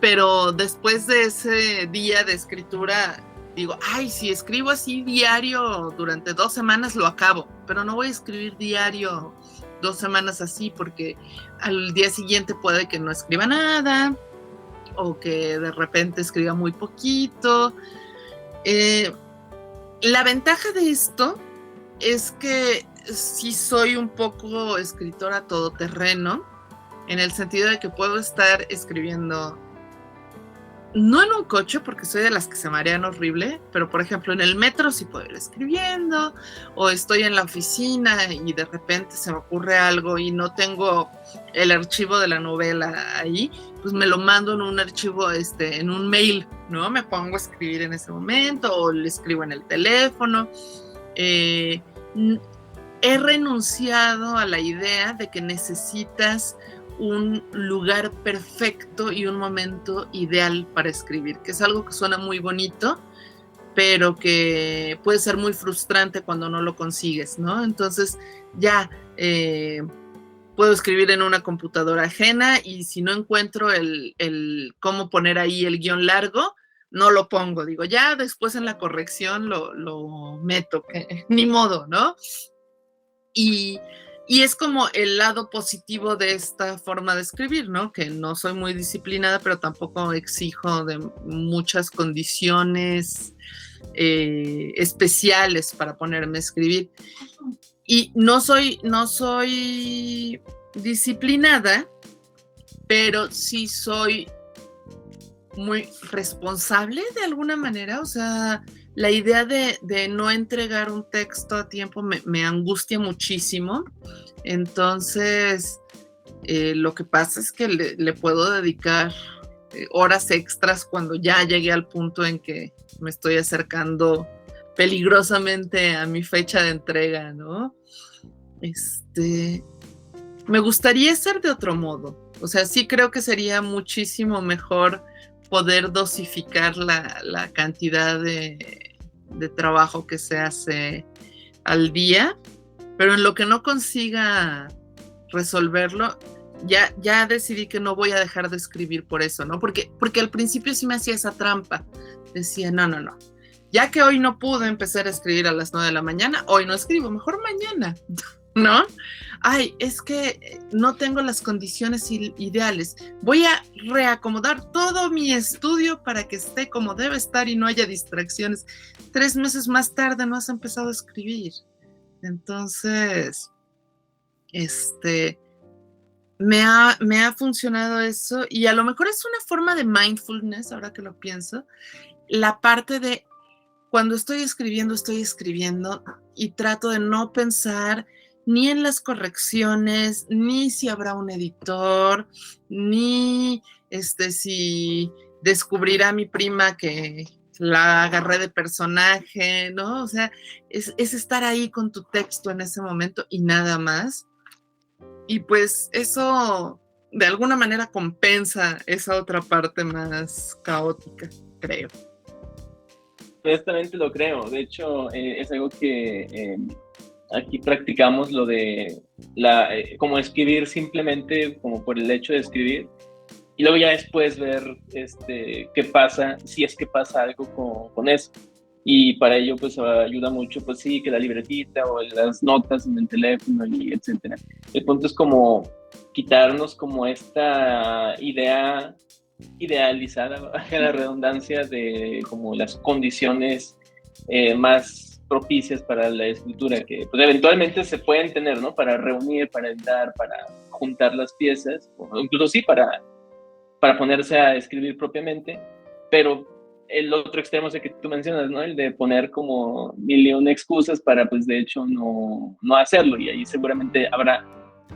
Pero después de ese día de escritura digo, ay, si escribo así diario durante 2 semanas lo acabo, pero no voy a escribir diario 2 semanas así porque al día siguiente puede que no escriba nada o que de repente escriba muy poquito. La ventaja de esto es que sí soy un poco escritora todoterreno, en el sentido de que puedo estar escribiendo, no en un coche, porque soy de las que se marean horrible, pero por ejemplo en el metro sí puedo ir escribiendo, o estoy en la oficina y de repente se me ocurre algo y no tengo el archivo de la novela ahí, pues me lo mando en un archivo, en un mail, ¿no? Me pongo a escribir en ese momento, o le escribo en el teléfono. He renunciado a la idea de que necesitas un lugar perfecto y un momento ideal para escribir, que es algo que suena muy bonito, pero que puede ser muy frustrante cuando no lo consigues, ¿no? Entonces ya puedo escribir en una computadora ajena y si no encuentro el cómo poner ahí el guión largo, no lo pongo, digo, ya después en la corrección lo meto, que ni modo, ¿no? Y es como el lado positivo de esta forma de escribir, ¿no? Que no soy muy disciplinada, pero tampoco exijo de muchas condiciones especiales para ponerme a escribir. Y no soy disciplinada, pero sí soy muy responsable de alguna manera, o sea, la idea de no entregar un texto a tiempo me angustia muchísimo. Entonces, lo que pasa es que le puedo dedicar horas extras cuando ya llegué al punto en que me estoy acercando peligrosamente a mi fecha de entrega, ¿no? Me gustaría ser de otro modo. O sea, sí creo que sería muchísimo mejor poder dosificar la cantidad de trabajo que se hace al día, pero en lo que no consiga resolverlo, ya decidí que no voy a dejar de escribir por eso, ¿no? Porque al principio sí me hacía esa trampa. Decía, no. Ya que hoy no pude empezar a escribir a las 9 de la mañana, hoy no escribo, mejor mañana, ¿no? Ay, es que no tengo las condiciones ideales. Voy a reacomodar todo mi estudio para que esté como debe estar y no haya distracciones. 3 meses más tarde no has empezado a escribir. Entonces, me ha funcionado eso y a lo mejor es una forma de mindfulness, ahora que lo pienso, la parte de cuando estoy escribiendo y trato de no pensar ni en las correcciones, ni si habrá un editor, ni si descubrirá mi prima que la agarré de personaje, ¿no? O sea, es estar ahí con tu texto en ese momento y nada más. Y pues eso de alguna manera compensa esa otra parte más caótica, creo. Honestamente lo creo. De hecho, es algo que aquí practicamos, lo de como escribir simplemente como por el hecho de escribir y luego ya después ver qué pasa, si es que pasa algo con eso. Y para ello pues ayuda mucho, pues sí, que la libretita o las notas en el teléfono y etcétera. El punto es como quitarnos como esta idea idealizada, baja la redundancia, de como las condiciones más propicias para la escritura que pues eventualmente se pueden tener, ¿no? Para reunir, para editar, para juntar las piezas, o incluso sí para ponerse a escribir propiamente, pero el otro extremo es el que tú mencionas, ¿no? El de poner como 1,000,000 excusas para, pues, de hecho, no hacerlo. Y ahí seguramente habrá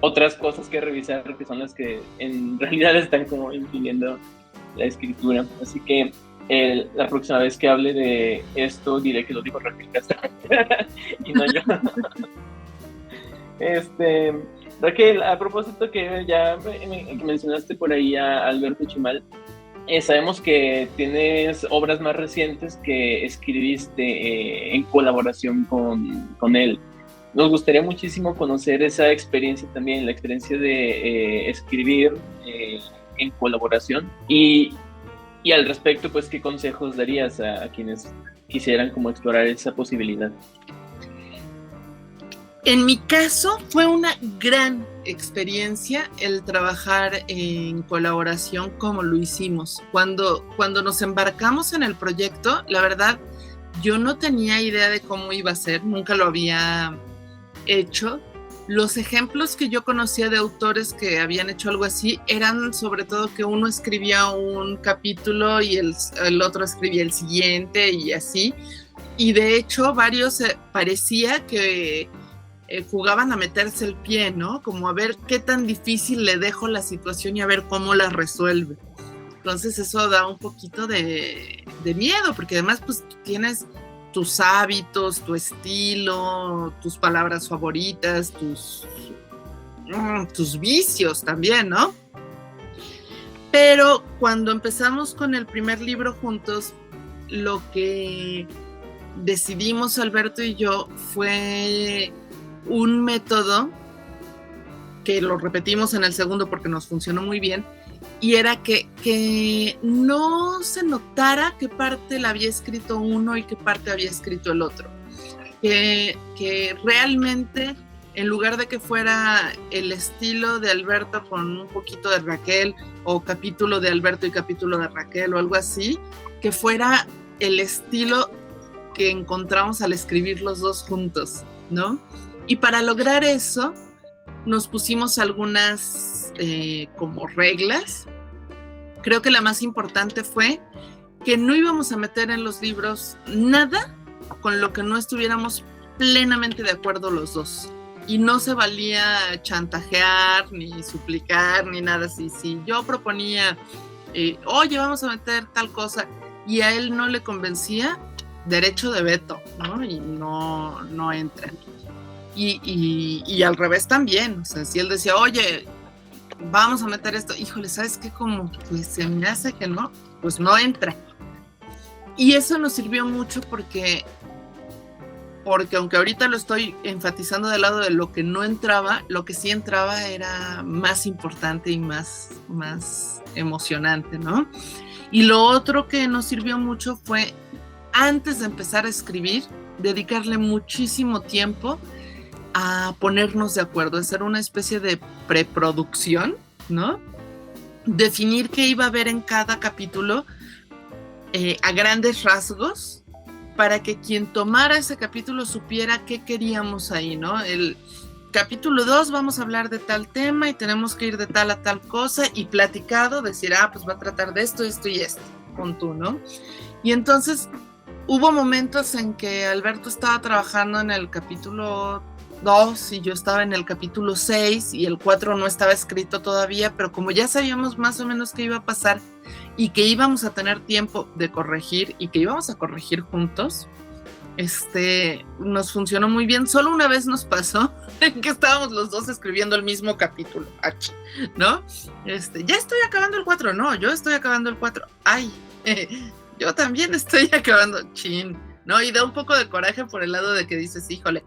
otras cosas que revisar que son las que en realidad están como impidiendo la escritura. Así que La próxima vez que hable de esto diré que lo dijo Raquel Castro y no yo. Raquel, a propósito que ya mencionaste por ahí a Alberto Chimal, sabemos que tienes obras más recientes que escribiste en colaboración con él. Nos gustaría muchísimo conocer esa experiencia también, la experiencia de escribir en colaboración y al respecto, pues, ¿qué consejos darías a quienes quisieran como explorar esa posibilidad? En mi caso fue una gran experiencia el trabajar en colaboración como lo hicimos. Cuando nos embarcamos en el proyecto, la verdad, yo no tenía idea de cómo iba a ser, nunca lo había hecho. Los ejemplos que yo conocía de autores que habían hecho algo así eran sobre todo que uno escribía un capítulo y el otro escribía el siguiente y así. Y de hecho varios parecía que jugaban a meterse el pie, ¿no? Como a ver qué tan difícil le dejo la situación y a ver cómo la resuelve. Entonces eso da un poquito de miedo, porque además pues tienes tus hábitos, tu estilo, tus palabras favoritas, tus vicios también, ¿no? Pero cuando empezamos con el primer libro juntos, lo que decidimos Alberto y yo fue un método que lo repetimos en el segundo porque nos funcionó muy bien, y era que no se notara qué parte la había escrito uno y qué parte había escrito el otro. Que realmente, en lugar de que fuera el estilo de Alberto con un poquito de Raquel, o capítulo de Alberto y capítulo de Raquel, o algo así, que fuera el estilo que encontramos al escribir los dos juntos, ¿no? Y para lograr eso, nos pusimos algunas como reglas. Creo que la más importante fue que no íbamos a meter en los libros nada con lo que no estuviéramos plenamente de acuerdo los dos. Y no se valía chantajear, ni suplicar, ni nada así. Si yo proponía, oye, vamos a meter tal cosa, y a él no le convencía, derecho de veto, ¿no? Y no entra. Y al revés también, o sea, si él decía, oye, vamos a meter esto, híjole, ¿sabes qué? Como pues se me hace que no, pues no entra. Y eso nos sirvió mucho porque aunque ahorita lo estoy enfatizando del lado de lo que no entraba, lo que sí entraba era más importante y más emocionante, ¿no? Y lo otro que nos sirvió mucho fue, antes de empezar a escribir, dedicarle muchísimo tiempo a ponernos de acuerdo, hacer una especie de preproducción, ¿no? Definir qué iba a haber en cada capítulo a grandes rasgos, para que quien tomara ese capítulo supiera qué queríamos ahí, ¿no? El capítulo 2 vamos a hablar de tal tema y tenemos que ir de tal a tal cosa, y platicado, decir, pues va a tratar de esto, esto y esto, con tú, ¿no? Y entonces hubo momentos en que Alberto estaba trabajando en el capítulo 2 y yo estaba en el capítulo 6 y el 4 no estaba escrito todavía, pero como ya sabíamos más o menos qué iba a pasar y que íbamos a tener tiempo de corregir y que íbamos a corregir juntos, nos funcionó muy bien. Solo una vez nos pasó que estábamos los dos escribiendo el mismo capítulo, ¿no? Ya estoy acabando el 4, no, yo estoy acabando el 4, yo también estoy acabando, chin, ¿no? Y da un poco de coraje por el lado de que dices, híjole,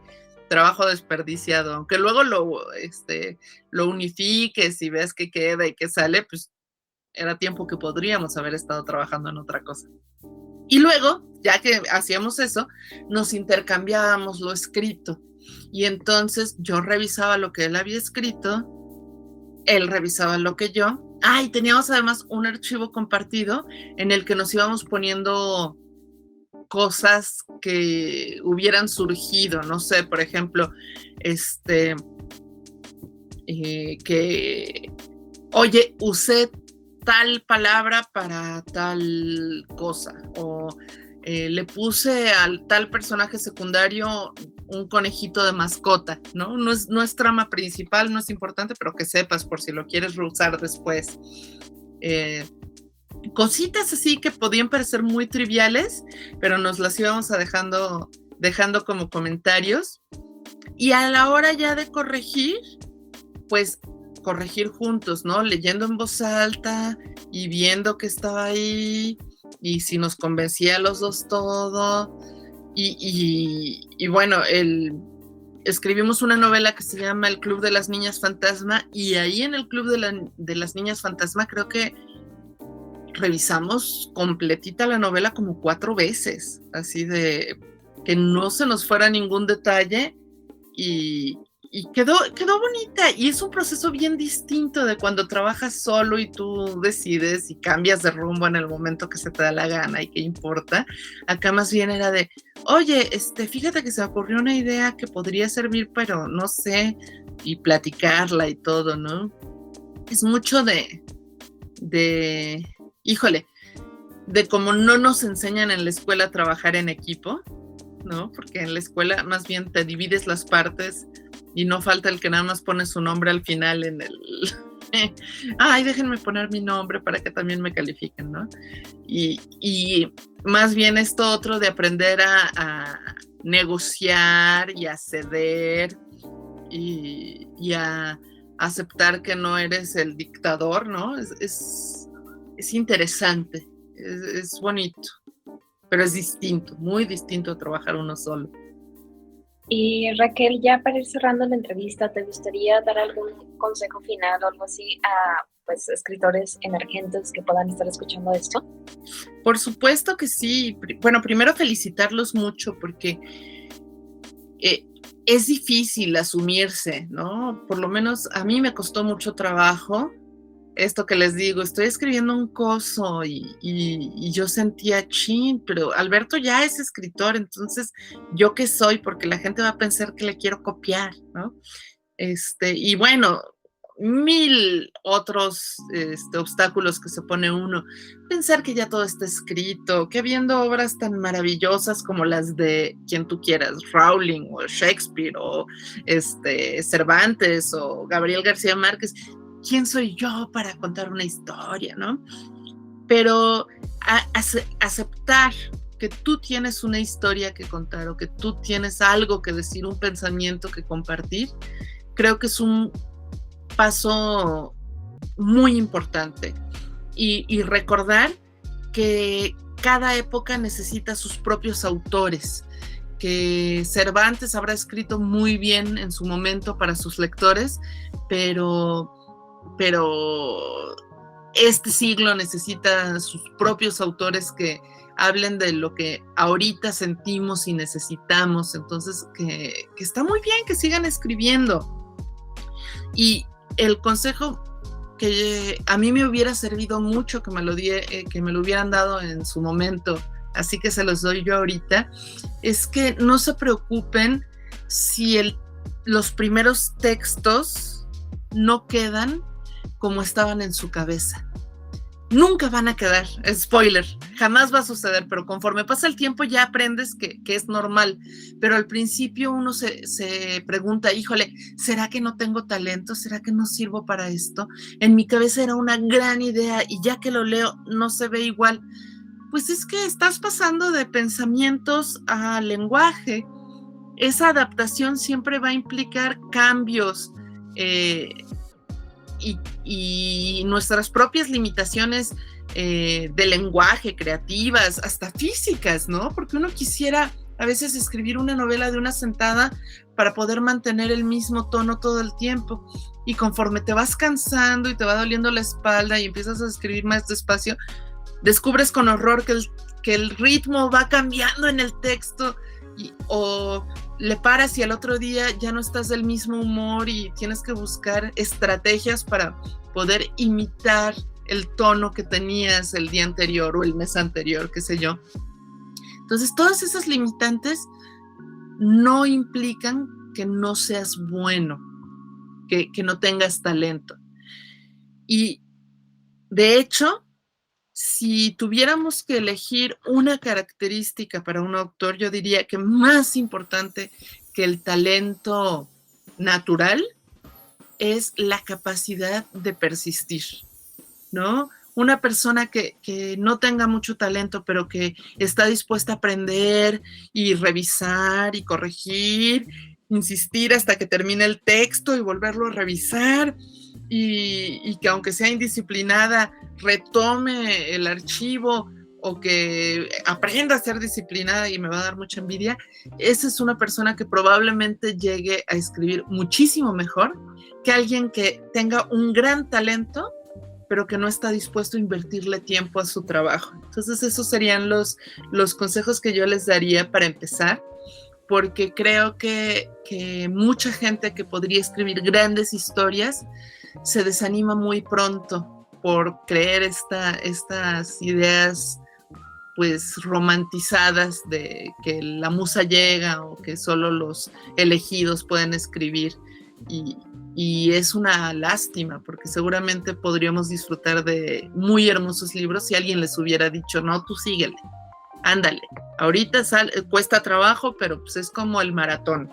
trabajo desperdiciado, aunque luego lo unifiques y ves que queda y que sale, pues era tiempo que podríamos haber estado trabajando en otra cosa. Y luego, ya que hacíamos eso, nos intercambiábamos lo escrito, y entonces yo revisaba lo que él había escrito, él revisaba lo que yo, y teníamos además un archivo compartido en el que nos íbamos poniendo cosas que hubieran surgido, no sé, por ejemplo, que, oye, usé tal palabra para tal cosa, o le puse al tal personaje secundario un conejito de mascota, ¿no? No es trama principal, no es importante, pero que sepas por si lo quieres reusar después. cositas así que podían parecer muy triviales, pero nos las íbamos a dejando como comentarios. Y a la hora ya de corregir, pues corregir juntos, ¿no? Leyendo en voz alta y viendo que estaba ahí y si nos convencía a los dos todo. Y bueno, escribimos una novela que se llama El Club de las Niñas Fantasma, y ahí en el Club de las Niñas Fantasma creo que revisamos completita la novela como 4 veces, así de que no se nos fuera ningún detalle, y quedó bonita, y es un proceso bien distinto de cuando trabajas solo y tú decides y cambias de rumbo en el momento que se te da la gana y qué importa. Acá más bien era de, oye, fíjate que se me ocurrió una idea que podría servir, pero no sé, y platicarla y todo, ¿no? Es mucho híjole, de cómo no nos enseñan en la escuela a trabajar en equipo, ¿no? Porque en la escuela más bien te divides las partes y no falta el que nada más pone su nombre al final en el... Ay, déjenme poner mi nombre para que también me califiquen, ¿no? Y más bien esto otro de aprender a negociar y a ceder y a aceptar que no eres el dictador, ¿no? Es interesante, es bonito, pero es distinto, muy distinto a trabajar uno solo. Y Raquel, ya para ir cerrando la entrevista, ¿te gustaría dar algún consejo final o algo así a pues, escritores emergentes que puedan estar escuchando esto? Por supuesto que sí. Bueno, primero felicitarlos mucho porque es difícil asumirse, ¿no? Por lo menos a mí me costó mucho trabajo. Esto que les digo, estoy escribiendo un coso y yo sentía, chin, pero Alberto ya es escritor, entonces, ¿yo qué soy? Porque la gente va a pensar que le quiero copiar, ¿no? Y bueno, 1000 otros obstáculos que se pone uno. Pensar que ya todo está escrito, que viendo obras tan maravillosas como las de quien tú quieras, Rowling o Shakespeare o Cervantes o Gabriel García Márquez, ¿quién soy yo para contar una historia, no? Pero aceptar que tú tienes una historia que contar o que tú tienes algo que decir, un pensamiento que compartir, creo que es un paso muy importante. Y recordar que cada época necesita sus propios autores, que Cervantes habrá escrito muy bien en su momento para sus lectores, pero este siglo necesita sus propios autores que hablen de lo que ahorita sentimos y necesitamos. Entonces, que está muy bien que sigan escribiendo. Y el consejo que a mí me hubiera servido mucho que me lo hubieran dado en su momento, así que se los doy yo ahorita, es que no se preocupen si los primeros textos no quedan como estaban en su cabeza. Nunca van a quedar, spoiler, jamás va a suceder, pero conforme pasa el tiempo ya aprendes que es normal, pero al principio uno se pregunta, híjole, ¿será que no tengo talento? ¿Será que no sirvo para esto? En mi cabeza era una gran idea y ya que lo leo no se ve igual. Pues es que estás pasando de pensamientos a lenguaje. Esa adaptación siempre va a implicar cambios, y nuestras propias limitaciones de lenguaje, creativas, hasta físicas, ¿no? Porque uno quisiera a veces escribir una novela de una sentada para poder mantener el mismo tono todo el tiempo. Y conforme te vas cansando y te va doliendo la espalda y empiezas a escribir más despacio, descubres con horror que el ritmo va cambiando en el texto o le paras y al otro día ya no estás del mismo humor y tienes que buscar estrategias para poder imitar el tono que tenías el día anterior o el mes anterior, qué sé yo. Entonces, todas esas limitantes no implican que no seas bueno, que no tengas talento. Y, de hecho, si tuviéramos que elegir una característica para un autor, yo diría que más importante que el talento natural es la capacidad de persistir, ¿no? una persona que no tenga mucho talento, pero que está dispuesta a aprender y revisar y corregir, insistir hasta que termine el texto y volverlo a revisar, y que aunque sea indisciplinada, retome el archivo o que aprenda a ser disciplinada, y me va a dar mucha envidia. Esa es una persona que probablemente llegue a escribir muchísimo mejor que alguien que tenga un gran talento, pero que no está dispuesto a invertirle tiempo a su trabajo. Entonces esos serían los consejos que yo les daría para empezar, porque creo que mucha gente que podría escribir grandes historias se desanima muy pronto por creer estas ideas pues romantizadas de que la musa llega o que solo los elegidos pueden escribir, y es una lástima, porque seguramente podríamos disfrutar de muy hermosos libros si alguien les hubiera dicho, no, tú síguele, ándale, ahorita cuesta trabajo, pero pues es como el maratón.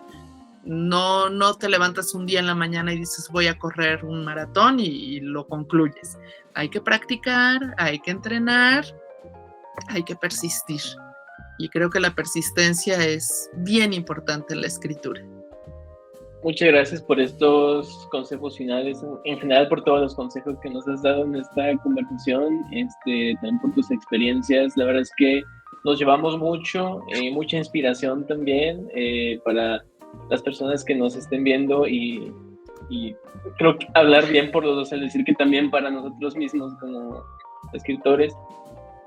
No te levantas un día en la mañana y dices voy a correr un maratón y lo concluyes. Hay que practicar, hay que entrenar, hay que persistir. Y creo que la persistencia es bien importante en la escritura. Muchas gracias por estos consejos finales, en general por todos los consejos que nos has dado en esta conversación, también por tus experiencias. La verdad es que nos llevamos mucha inspiración también para las personas que nos estén viendo, y creo que hablar bien por los dos, es decir, que también para nosotros mismos como escritores.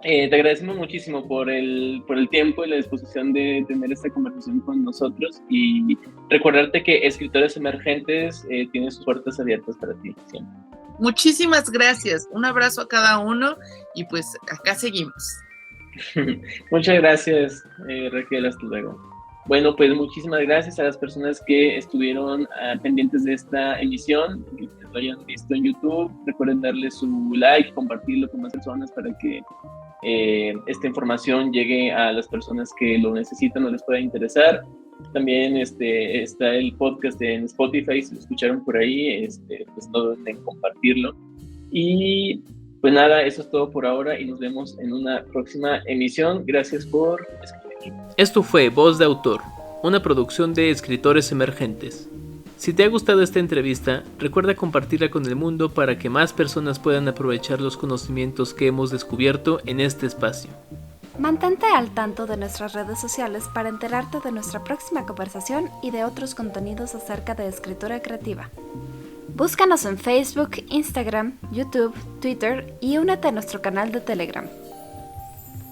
Te agradecemos muchísimo por el tiempo y la disposición de tener esta conversación con nosotros, y recordarte que Escritores Emergentes tiene sus puertas abiertas para ti siempre. Muchísimas gracias, un abrazo a cada uno, y pues acá seguimos. Muchas gracias, Raquel, hasta luego. Bueno, pues muchísimas gracias a las personas que estuvieron pendientes de esta emisión, que lo hayan visto en YouTube. Recuerden darle su like, compartirlo con más personas para que esta información llegue a las personas que lo necesitan o les pueda interesar. También está el podcast en Spotify, si lo escucharon por ahí, pues no duden en compartirlo. Y pues nada, eso es todo por ahora, y nos vemos en una próxima emisión. Gracias por escribir. Esto fue Voz de Autor, una producción de Escritores Emergentes. Si te ha gustado esta entrevista, recuerda compartirla con el mundo para que más personas puedan aprovechar los conocimientos que hemos descubierto en este espacio. Mantente al tanto de nuestras redes sociales para enterarte de nuestra próxima conversación y de otros contenidos acerca de escritura creativa. Búscanos en Facebook, Instagram, YouTube, Twitter y únete a nuestro canal de Telegram.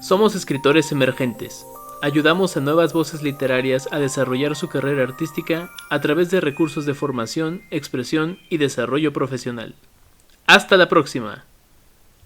Somos Escritores Emergentes. Ayudamos a nuevas voces literarias a desarrollar su carrera artística a través de recursos de formación, expresión y desarrollo profesional. ¡Hasta la próxima!